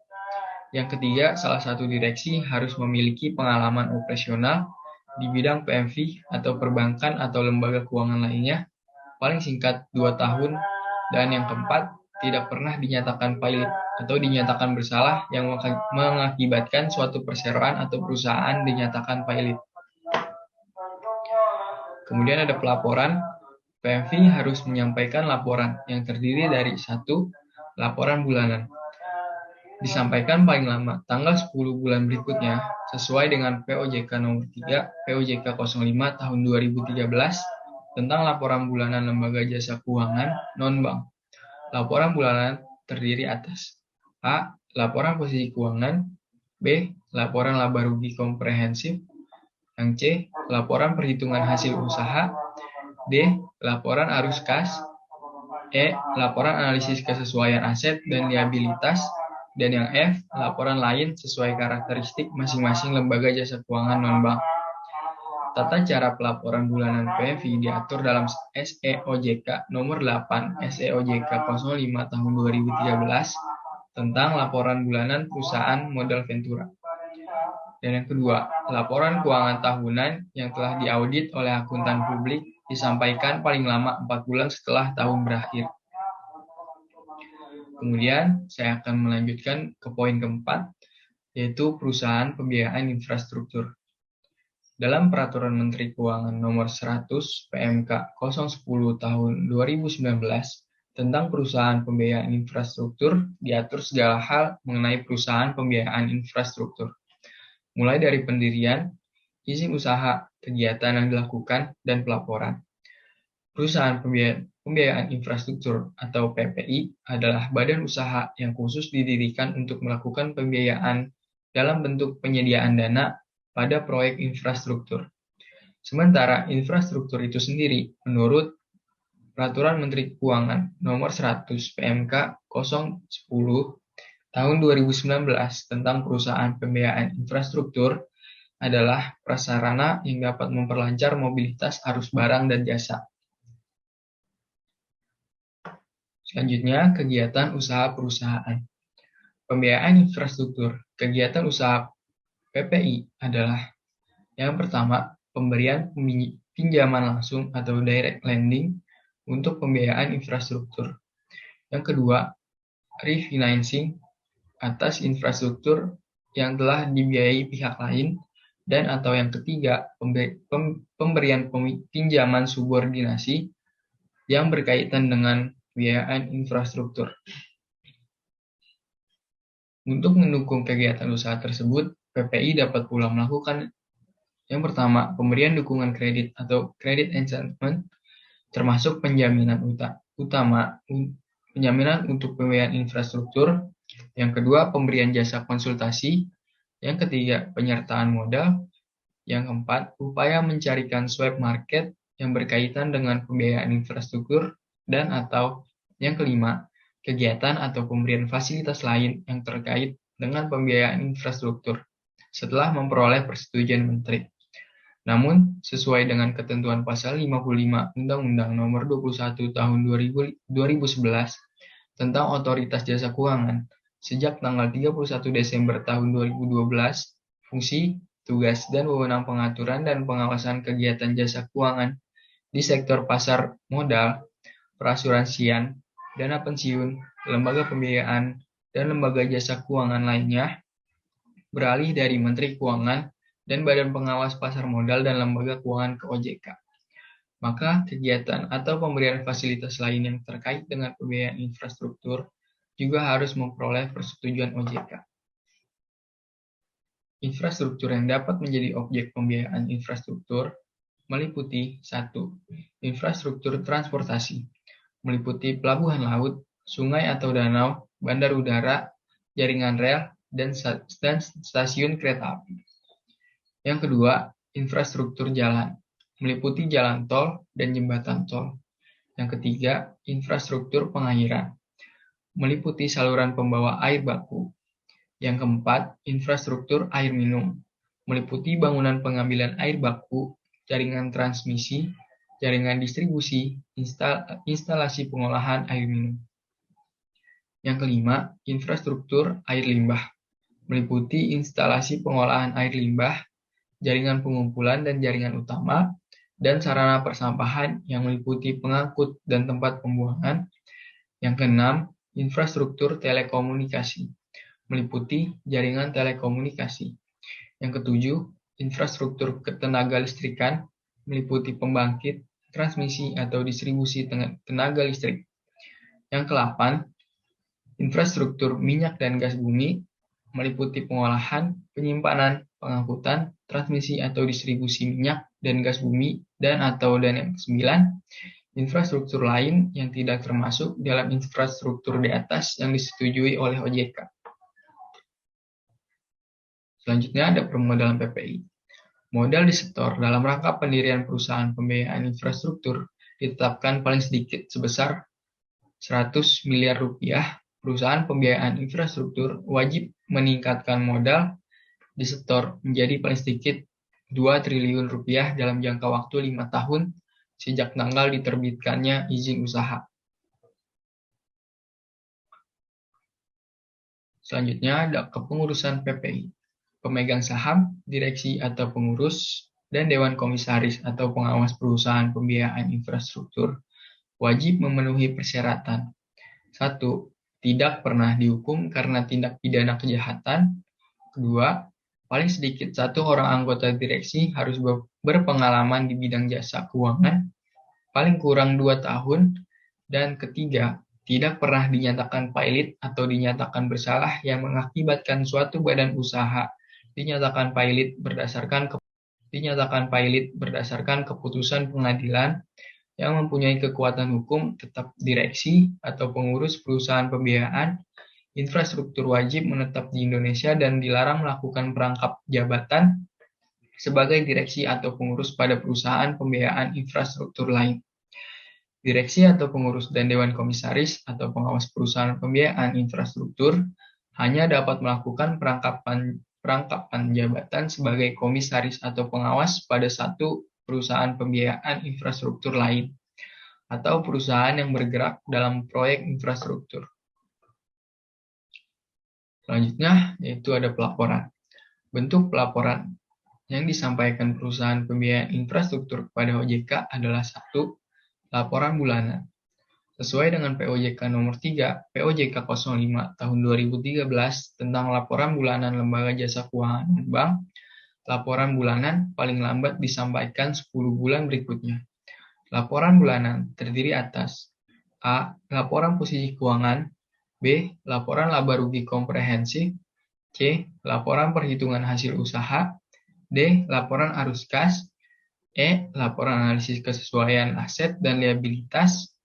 Yang ketiga, salah satu direksi harus memiliki pengalaman operasional di bidang PMV atau perbankan atau lembaga keuangan lainnya, paling singkat 2 tahun. Dan yang keempat, tidak pernah dinyatakan pilot atau dinyatakan bersalah yang mengakibatkan suatu perseroan atau perusahaan dinyatakan pilot. Kemudian ada pelaporan. PMV harus menyampaikan laporan yang terdiri dari 1. Laporan bulanan. Disampaikan paling lama tanggal 10 bulan berikutnya sesuai dengan POJK nomor 3 POJK 05 tahun 2013 tentang laporan bulanan lembaga jasa keuangan non-bank. Laporan bulanan terdiri atas A. Laporan posisi keuangan, B. Laporan laba rugi komprehensif, yang C. Laporan perhitungan hasil usaha, D. Laporan arus kas, E. Laporan analisis kesesuaian aset dan liabilitas, dan yang F, laporan lain sesuai karakteristik masing-masing lembaga jasa keuangan non-bank. Tata cara pelaporan bulanan PMV diatur dalam SEOJK nomor 8 SEOJK 05 tahun 2013 tentang laporan bulanan perusahaan modal Ventura. Dan yang kedua, laporan keuangan tahunan yang telah diaudit oleh akuntan publik disampaikan paling lama 4 bulan setelah tahun berakhir. Kemudian, saya akan melanjutkan ke poin keempat, yaitu perusahaan pembiayaan infrastruktur. Dalam Peraturan Menteri Keuangan Nomor 100 PMK 010 Tahun 2019 tentang perusahaan pembiayaan infrastruktur, diatur segala hal mengenai perusahaan pembiayaan infrastruktur, mulai dari pendirian, izin usaha, kegiatan yang dilakukan, dan pelaporan. Perusahaan pembiayaan infrastruktur atau PPI adalah badan usaha yang khusus didirikan untuk melakukan pembiayaan dalam bentuk penyediaan dana pada proyek infrastruktur. Sementara infrastruktur itu sendiri, menurut Peraturan Menteri Keuangan Nomor 100 PMK 010 Tahun 2019 tentang perusahaan pembiayaan infrastruktur adalah prasarana yang dapat memperlancar mobilitas arus barang dan jasa. Selanjutnya, kegiatan usaha perusahaan. Pembiayaan infrastruktur. Kegiatan usaha PPI adalah yang pertama, pemberian pinjaman langsung atau direct lending untuk pembiayaan infrastruktur. Yang kedua, refinancing atas infrastruktur yang telah dibiayai pihak lain, dan atau yang ketiga, pemberian pinjaman subordinasi yang berkaitan dengan pembiayaan infrastruktur. Untuk mendukung kegiatan usaha tersebut, PPI dapat pula melakukan yang pertama, pemberian dukungan kredit atau credit enhancement, termasuk penjaminan penjaminan untuk pembiayaan infrastruktur. Yang kedua, pemberian jasa konsultasi. Yang ketiga, penyertaan modal. Yang keempat, upaya mencarikan swap market yang berkaitan dengan pembiayaan infrastruktur. Dan atau yang kelima, kegiatan atau pemberian fasilitas lain yang terkait dengan pembiayaan infrastruktur setelah memperoleh persetujuan menteri. Namun, sesuai dengan ketentuan pasal 55 Undang-Undang Nomor 21 Tahun 2011 tentang Otoritas Jasa Keuangan, sejak tanggal 31 Desember tahun 2012, fungsi, tugas, dan wewenang pengaturan dan pengawasan kegiatan jasa keuangan di sektor pasar modal, perasuransian, dana pensiun, lembaga pembiayaan, dan lembaga jasa keuangan lainnya beralih dari Menteri Keuangan dan Badan Pengawas Pasar Modal dan Lembaga Keuangan ke OJK. Maka kegiatan atau pemberian fasilitas lain yang terkait dengan pembiayaan infrastruktur juga harus memperoleh persetujuan OJK. Infrastruktur yang dapat menjadi objek pembiayaan infrastruktur meliputi 1. Infrastruktur transportasi, meliputi pelabuhan laut, sungai atau danau, bandar udara, jaringan rel, dan stasiun kereta api. Yang kedua, infrastruktur jalan, meliputi jalan tol dan jembatan tol. Yang ketiga, infrastruktur pengairan, meliputi saluran pembawa air baku. Yang keempat, infrastruktur air minum, meliputi bangunan pengambilan air baku, jaringan transmisi, jaringan distribusi, instalasi pengolahan air minum. Yang kelima, infrastruktur air limbah, meliputi instalasi pengolahan air limbah, jaringan pengumpulan dan jaringan utama, dan sarana persampahan yang meliputi pengangkut dan tempat pembuangan. Yang keenam, infrastruktur telekomunikasi, meliputi jaringan telekomunikasi. Yang ketujuh, infrastruktur ketenaga listrikan, meliputi pembangkit, transmisi atau distribusi tenaga listrik. Yang kedelapan, infrastruktur minyak dan gas bumi, meliputi pengolahan, penyimpanan, pengangkutan, transmisi atau distribusi minyak dan gas bumi, dan yang kesembilan, infrastruktur lain yang tidak termasuk dalam infrastruktur di atas yang disetujui oleh OJK. Selanjutnya ada permodalan PPI. Modal disetor dalam rangka pendirian perusahaan pembiayaan infrastruktur ditetapkan paling sedikit sebesar 100 miliar rupiah. Perusahaan pembiayaan infrastruktur wajib meningkatkan modal disetor menjadi paling sedikit 2 triliun rupiah dalam jangka waktu 5 tahun sejak tanggal diterbitkannya izin usaha. Selanjutnya ada kepengurusan PPI. Pemegang saham, direksi atau pengurus, dan dewan komisaris atau pengawas perusahaan pembiayaan infrastruktur wajib memenuhi persyaratan. 1. Tidak pernah dihukum karena tindak pidana kejahatan. Kedua, paling sedikit satu orang anggota direksi harus berpengalaman di bidang jasa keuangan, paling kurang 2 tahun. Dan ketiga, tidak pernah dinyatakan pailit atau dinyatakan bersalah yang mengakibatkan suatu badan usaha dinyatakan pailit berdasarkan keputusan pengadilan yang mempunyai kekuatan hukum. Tetap direksi atau pengurus perusahaan pembiayaan infrastruktur wajib menetap di Indonesia dan dilarang melakukan perangkap jabatan sebagai direksi atau pengurus pada perusahaan pembiayaan infrastruktur lain. Direksi atau pengurus dan dewan komisaris atau pengawas perusahaan pembiayaan infrastruktur hanya dapat melakukan perangkapan jabatan sebagai komisaris atau pengawas pada satu perusahaan pembiayaan infrastruktur lain atau perusahaan yang bergerak dalam proyek infrastruktur. Selanjutnya yaitu ada pelaporan. Bentuk pelaporan yang disampaikan perusahaan pembiayaan infrastruktur kepada OJK adalah 1. Laporan bulanan. Sesuai dengan POJK nomor 3, POJK 05 tahun 2013 tentang laporan bulanan lembaga jasa keuangan dan bank, laporan bulanan paling lambat disampaikan 10 bulan berikutnya. Laporan bulanan terdiri atas A. Laporan posisi keuangan, B. Laporan laba rugi komprehensif, C. Laporan perhitungan hasil usaha, D. Laporan arus kas, E. Laporan analisis kesesuaian aset dan liabilitas,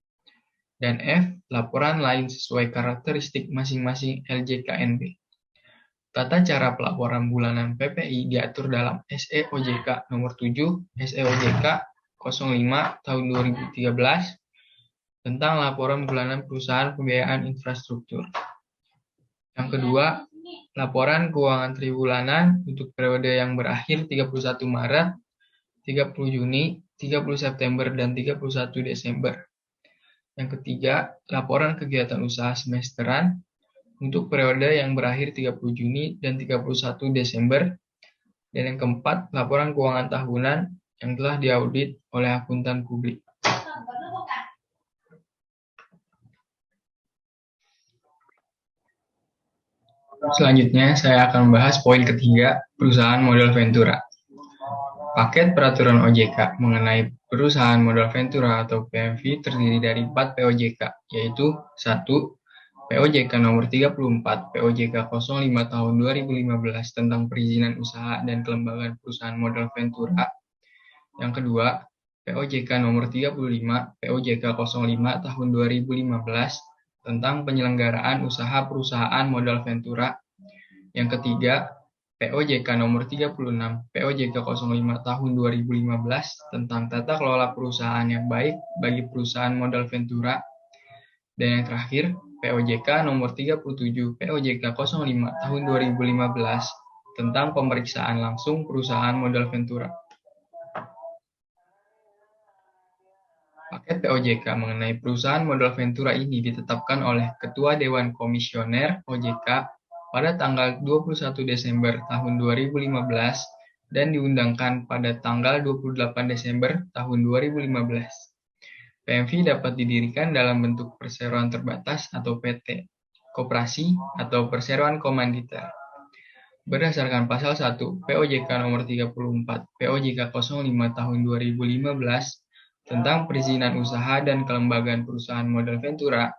dan F. Laporan lain sesuai karakteristik masing-masing LJKNB. Tata cara pelaporan bulanan PPI diatur dalam SE OJK nomor 7, SE OJK 05 tahun 2013 tentang laporan bulanan perusahaan pembiayaan infrastruktur. Yang kedua, laporan keuangan tribulanan untuk periode yang berakhir 31 Maret, 30 Juni, 30 September, dan 31 Desember. Yang ketiga, laporan kegiatan usaha semesteran untuk periode yang berakhir 30 Juni dan 31 Desember. Dan yang keempat, laporan keuangan tahunan yang telah diaudit oleh akuntan publik. Selanjutnya, saya akan membahas poin ketiga, perusahaan modal Ventura. Paket peraturan OJK mengenai perusahaan modal Ventura atau PMV terdiri dari 4 POJK, yaitu 1. POJK nomor 34, POJK 05 tahun 2015 tentang perizinan usaha dan kelembagaan perusahaan modal Ventura. Yang kedua, POJK nomor 35, POJK 05 tahun 2015 tentang penyelenggaraan usaha perusahaan modal Ventura. Yang ketiga, POJK nomor 36, POJK 05 tahun 2015 tentang tata kelola perusahaan yang baik bagi perusahaan modal Ventura. Dan yang terakhir, POJK nomor 37, POJK 05 tahun 2015 tentang pemeriksaan langsung perusahaan modal Ventura. Paket POJK mengenai perusahaan modal Ventura ini ditetapkan oleh Ketua Dewan Komisioner OJK pada tanggal 21 Desember tahun 2015 dan diundangkan pada tanggal 28 Desember tahun 2015. PMV dapat didirikan dalam bentuk perseroan terbatas atau PT, koperasi atau perseroan komanditer. Berdasarkan pasal 1 POJK nomor 34, POJK 05 tahun 2015 tentang perizinan usaha dan kelembagaan perusahaan modal Ventura,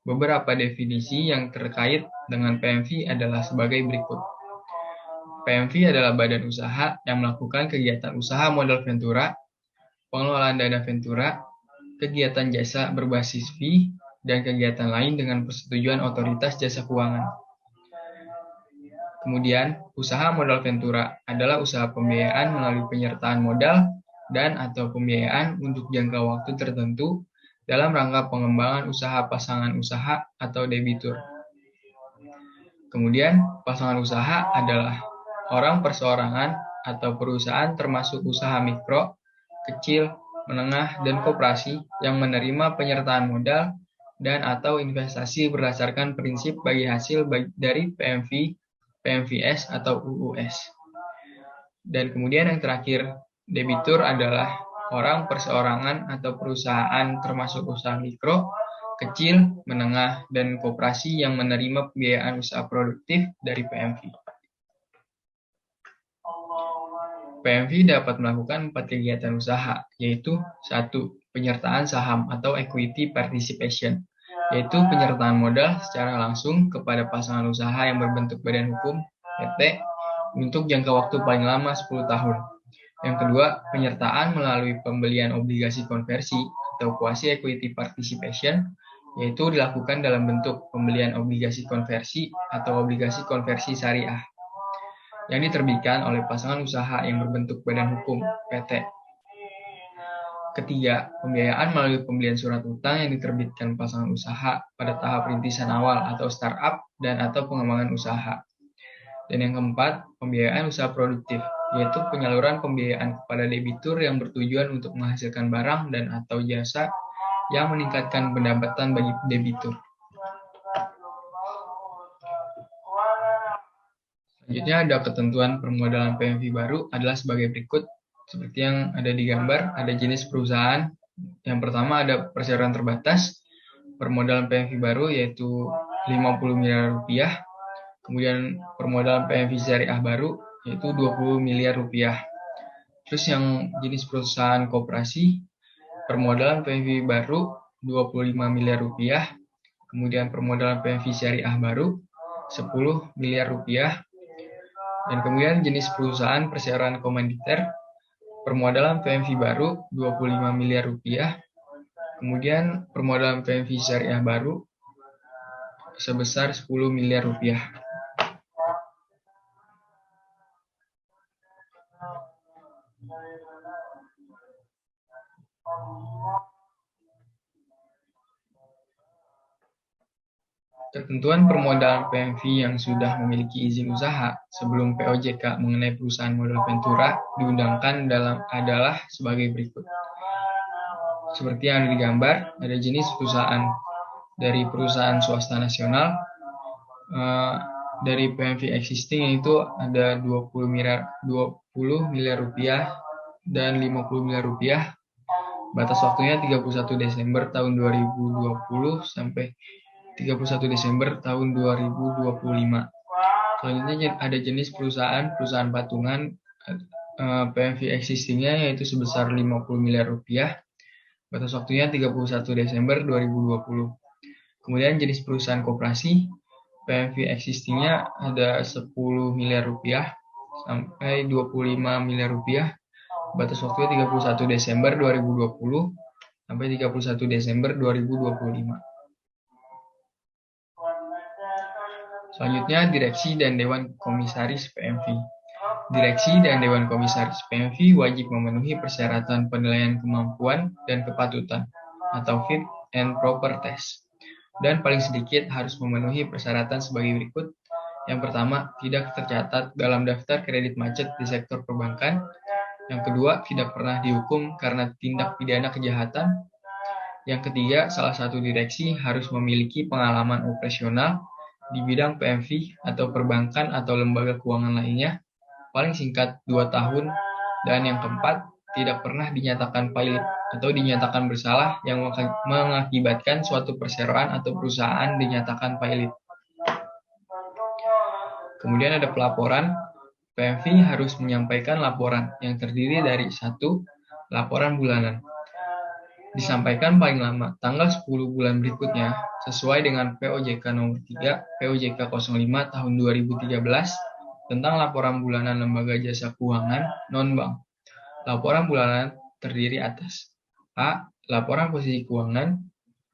beberapa definisi yang terkait dengan PMV adalah sebagai berikut. PMV adalah badan usaha yang melakukan kegiatan usaha modal Ventura, pengelolaan dana Ventura, kegiatan jasa berbasis fee, dan kegiatan lain dengan persetujuan otoritas jasa keuangan. Kemudian, usaha modal Ventura adalah usaha pembiayaan melalui penyertaan modal dan atau pembiayaan untuk jangka waktu tertentu dalam rangka pengembangan usaha pasangan usaha atau debitur. Kemudian, pasangan usaha adalah orang perseorangan atau perusahaan termasuk usaha mikro, kecil, menengah, dan koperasi yang menerima penyertaan modal dan atau investasi berdasarkan prinsip bagi hasil dari PMV, PMVS atau UUS. Dan kemudian yang terakhir, debitur adalah orang perseorangan atau perusahaan termasuk usaha mikro, kecil, menengah, dan koperasi yang menerima pembiayaan usaha produktif dari PMV. PMV dapat melakukan 4 kegiatan usaha, yaitu 1. Penyertaan saham atau equity participation, yaitu penyertaan modal secara langsung kepada pasangan usaha yang berbentuk badan hukum PT untuk jangka waktu paling lama 10 tahun. Yang kedua, penyertaan melalui pembelian obligasi konversi atau quasi equity participation, yaitu dilakukan dalam bentuk pembelian obligasi konversi atau obligasi konversi syariah yang diterbitkan oleh pasangan usaha yang berbentuk badan hukum PT. Ketiga, pembiayaan melalui pembelian surat utang yang diterbitkan pasangan usaha pada tahap rintisan awal atau startup dan atau pengembangan usaha. Dan yang keempat, pembiayaan usaha produktif, yaitu penyaluran pembiayaan kepada debitur yang bertujuan untuk menghasilkan barang dan atau jasa yang meningkatkan pendapatan bagi debitur. Selanjutnya ada ketentuan permodalan PMV baru adalah sebagai berikut. Seperti yang ada di gambar, ada jenis perusahaan. Yang pertama ada perseroan terbatas. Permodalan PMV baru yaitu 50 miliar rupiah. Kemudian permodalan PMV syariah baru yaitu 20 miliar rupiah. Terus yang jenis perusahaan koperasi, permodalan PMV baru 25 miliar rupiah. Kemudian permodalan PMV syariah baru 10 miliar rupiah. Dan kemudian jenis perusahaan perseroan komanditer, permodalan PMV baru 25 miliar rupiah. Kemudian permodalan PMV syariah baru sebesar 10 miliar rupiah. Ketentuan permodalan PMV yang sudah memiliki izin usaha sebelum POJK mengenai perusahaan modal Ventura diundangkan adalah sebagai berikut. Seperti yang ada di gambar, ada jenis perusahaan dari perusahaan swasta nasional, dari PMV existing yaitu ada 20 miliar rupiah dan 50 miliar rupiah. Batas waktunya 31 Desember tahun 2020 sampai 31 Desember tahun 2025. Selanjutnya ada jenis perusahaan patungan PMV existingnya yaitu sebesar 50 miliar rupiah. Batas waktunya 31 Desember 2020. Kemudian jenis perusahaan koperasi PMV existingnya ada 10 miliar rupiah sampai 25 miliar rupiah. Batas waktunya 31 Desember 2020 sampai 31 Desember 2025. Selanjutnya, Direksi dan Dewan Komisaris PMV. Direksi dan Dewan Komisaris PMV wajib memenuhi persyaratan penilaian kemampuan dan kepatutan atau fit and proper test. Dan paling sedikit harus memenuhi persyaratan sebagai berikut. Yang pertama, tidak tercatat dalam daftar kredit macet di sektor perbankan. Yang kedua, tidak pernah dihukum karena tindak pidana kejahatan. Yang ketiga, salah satu direksi harus memiliki pengalaman operasional di bidang PMV atau perbankan atau lembaga keuangan lainnya, paling singkat 2 tahun. Dan yang keempat, tidak pernah dinyatakan pilot atau dinyatakan bersalah yang mengakibatkan suatu perseroan atau perusahaan dinyatakan pilot. Kemudian ada pelaporan. PMV harus menyampaikan laporan yang terdiri dari 1. Laporan bulanan. Disampaikan paling lama tanggal 10 bulan berikutnya sesuai dengan POJK nomor 3 POJK 05 tahun 2013 tentang laporan bulanan lembaga jasa keuangan non-bank. Laporan bulanan terdiri atas A. Laporan posisi keuangan,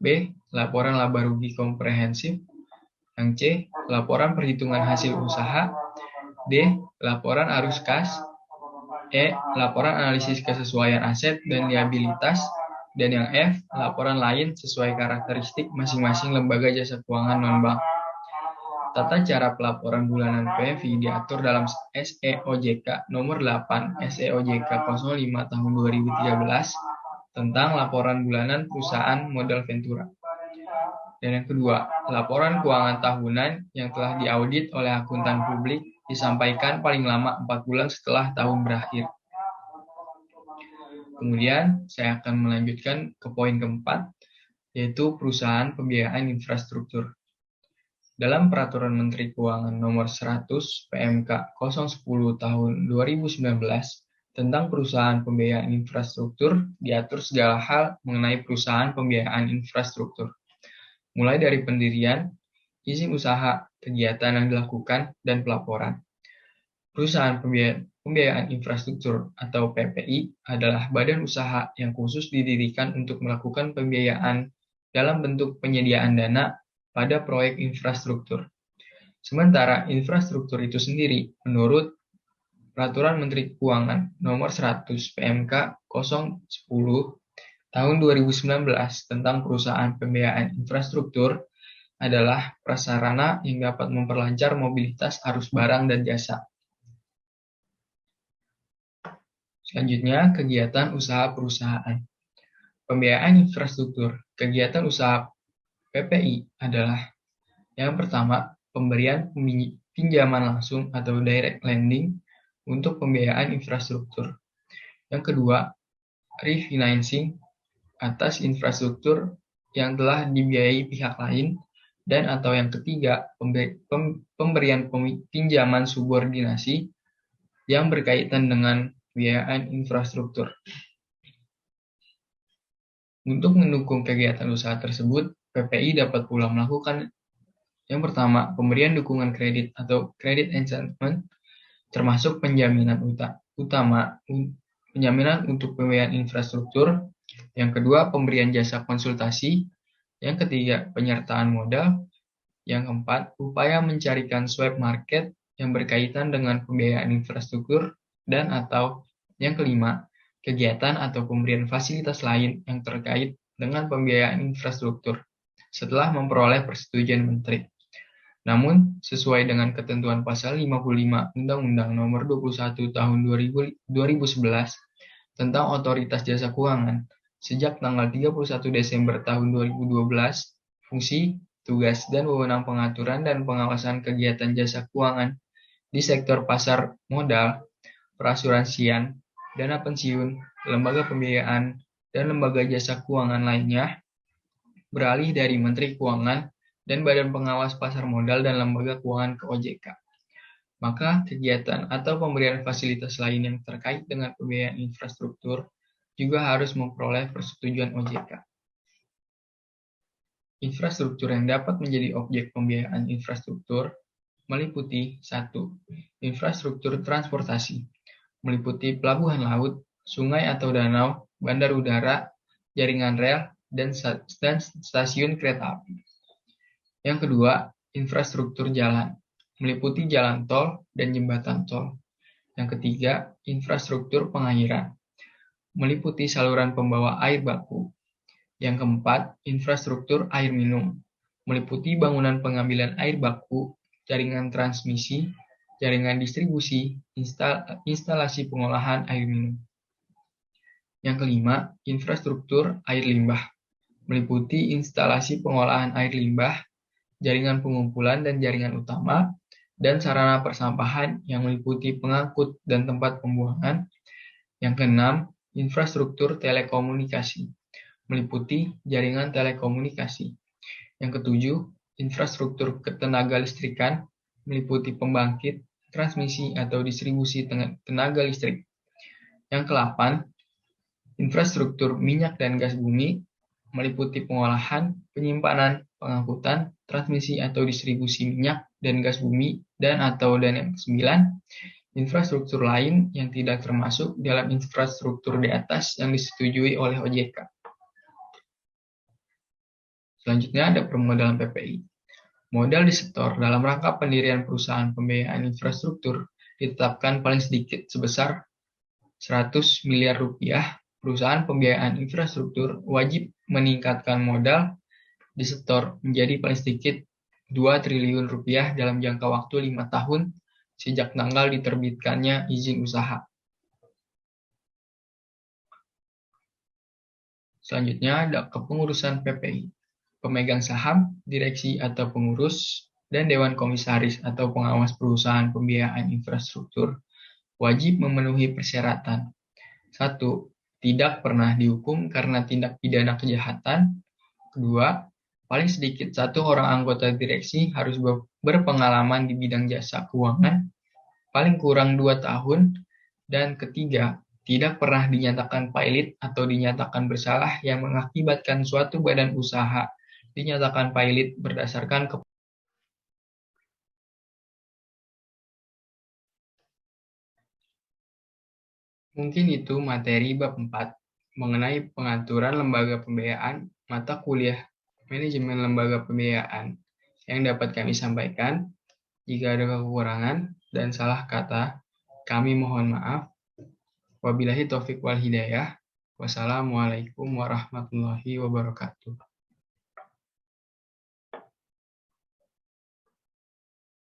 B. Laporan laba rugi komprehensif, yang C. Laporan perhitungan hasil usaha, D. Laporan arus kas, E. Laporan analisis kesesuaian aset dan liabilitas, dan yang F, laporan lain sesuai karakteristik masing-masing lembaga jasa keuangan non-bank. Tata cara pelaporan bulanan PMV diatur dalam SEOJK nomor 8 SEOJK 05 tahun 2013 tentang laporan bulanan perusahaan modal Ventura. Dan yang kedua, laporan keuangan tahunan yang telah diaudit oleh akuntan publik disampaikan paling lama 4 bulan setelah tahun berakhir. Kemudian, saya akan melanjutkan ke poin keempat, yaitu perusahaan pembiayaan infrastruktur. Dalam Peraturan Menteri Keuangan Nomor 100 PMK 010 Tahun 2019 tentang perusahaan pembiayaan infrastruktur, diatur segala hal mengenai perusahaan pembiayaan infrastruktur, mulai dari pendirian, izin usaha, kegiatan yang dilakukan, dan pelaporan. Perusahaan pembiayaan infrastruktur atau PPI adalah badan usaha yang khusus didirikan untuk melakukan pembiayaan dalam bentuk penyediaan dana pada proyek infrastruktur. Sementara infrastruktur itu sendiri, menurut Peraturan Menteri Keuangan Nomor 100 PMK 010 Tahun 2019 tentang perusahaan pembiayaan infrastruktur adalah prasarana yang dapat memperlancar mobilitas arus barang dan jasa. Selanjutnya, kegiatan usaha perusahaan. Pembiayaan infrastruktur. Kegiatan usaha PPI adalah yang pertama, pemberian pinjaman langsung atau direct lending untuk pembiayaan infrastruktur. Yang kedua, refinancing atas infrastruktur yang telah dibiayai pihak lain, dan atau yang ketiga, pemberian pinjaman subordinasi yang berkaitan dengan pembiayaan infrastruktur. Untuk mendukung kegiatan usaha tersebut, PPI dapat pula melakukan yang pertama, pemberian dukungan kredit atau credit enhancement, termasuk penjaminan penjaminan untuk pembiayaan infrastruktur. Yang kedua, pemberian jasa konsultasi. Yang ketiga, penyertaan modal. Yang keempat, upaya mencarikan swap market yang berkaitan dengan pembiayaan infrastruktur. Dan atau yang kelima, kegiatan atau pemberian fasilitas lain yang terkait dengan pembiayaan infrastruktur setelah memperoleh persetujuan menteri. Namun, sesuai dengan ketentuan pasal 55 Undang-Undang Nomor 21 Tahun 2011 tentang Otoritas Jasa Keuangan, sejak tanggal 31 Desember tahun 2012, fungsi, tugas, dan wewenang pengaturan dan pengawasan kegiatan jasa keuangan di sektor pasar modal, perasuransian, dana pensiun, lembaga pembiayaan, dan lembaga jasa keuangan lainnya beralih dari Menteri Keuangan dan Badan Pengawas Pasar Modal dan Lembaga Keuangan ke OJK. Maka kegiatan atau pemberian fasilitas lain yang terkait dengan pembiayaan infrastruktur juga harus memperoleh persetujuan OJK. Infrastruktur yang dapat menjadi objek pembiayaan infrastruktur meliputi 1. Infrastruktur transportasi, meliputi pelabuhan laut, sungai atau danau, bandar udara, jaringan rel, dan stasiun kereta api. Yang kedua, infrastruktur jalan, meliputi jalan tol dan jembatan tol. Yang ketiga, infrastruktur pengairan, meliputi saluran pembawa air baku. Yang keempat, infrastruktur air minum, meliputi bangunan pengambilan air baku, jaringan transmisi, jaringan distribusi, instalasi pengolahan air minum. Yang kelima, infrastruktur air limbah, meliputi instalasi pengolahan air limbah, jaringan pengumpulan dan jaringan utama, dan sarana persampahan yang meliputi pengangkut dan tempat pembuangan. Yang keenam, infrastruktur telekomunikasi, meliputi jaringan telekomunikasi. Yang ketujuh, infrastruktur ketenaga listrikan, meliputi pembangkit, transmisi atau distribusi tenaga listrik. Yang kedelapan, infrastruktur minyak dan gas bumi, meliputi pengolahan, penyimpanan, pengangkutan, transmisi atau distribusi minyak dan gas bumi, dan yang kesembilan, infrastruktur lain yang tidak termasuk dalam infrastruktur di atas yang disetujui oleh OJK. Selanjutnya ada permodalan PPI. Modal disetor dalam rangka pendirian perusahaan pembiayaan infrastruktur ditetapkan paling sedikit sebesar 100 miliar rupiah. Perusahaan pembiayaan infrastruktur wajib meningkatkan modal disetor menjadi paling sedikit 2 triliun rupiah dalam jangka waktu 5 tahun sejak tanggal diterbitkannya izin usaha. Selanjutnya ada kepengurusan PPI. pemegang saham, direksi atau pengurus, dan dewan komisaris atau pengawas perusahaan pembiayaan infrastruktur wajib memenuhi persyaratan. 1. Tidak pernah dihukum karena tindak pidana kejahatan. 2. Paling sedikit satu orang anggota direksi harus berpengalaman di bidang jasa keuangan, paling kurang 2 tahun. Dan ketiga, tidak pernah dinyatakan pailit atau dinyatakan bersalah yang mengakibatkan suatu badan usaha dinyatakan pailit berdasarkan Mungkin itu materi bab 4 mengenai pengaturan lembaga pembiayaan mata kuliah manajemen lembaga pembiayaan yang dapat kami sampaikan. Jika ada kekurangan dan salah kata, kami mohon maaf. Wabillahi taufik wal hidayah. Wassalamualaikum warahmatullahi wabarakatuh.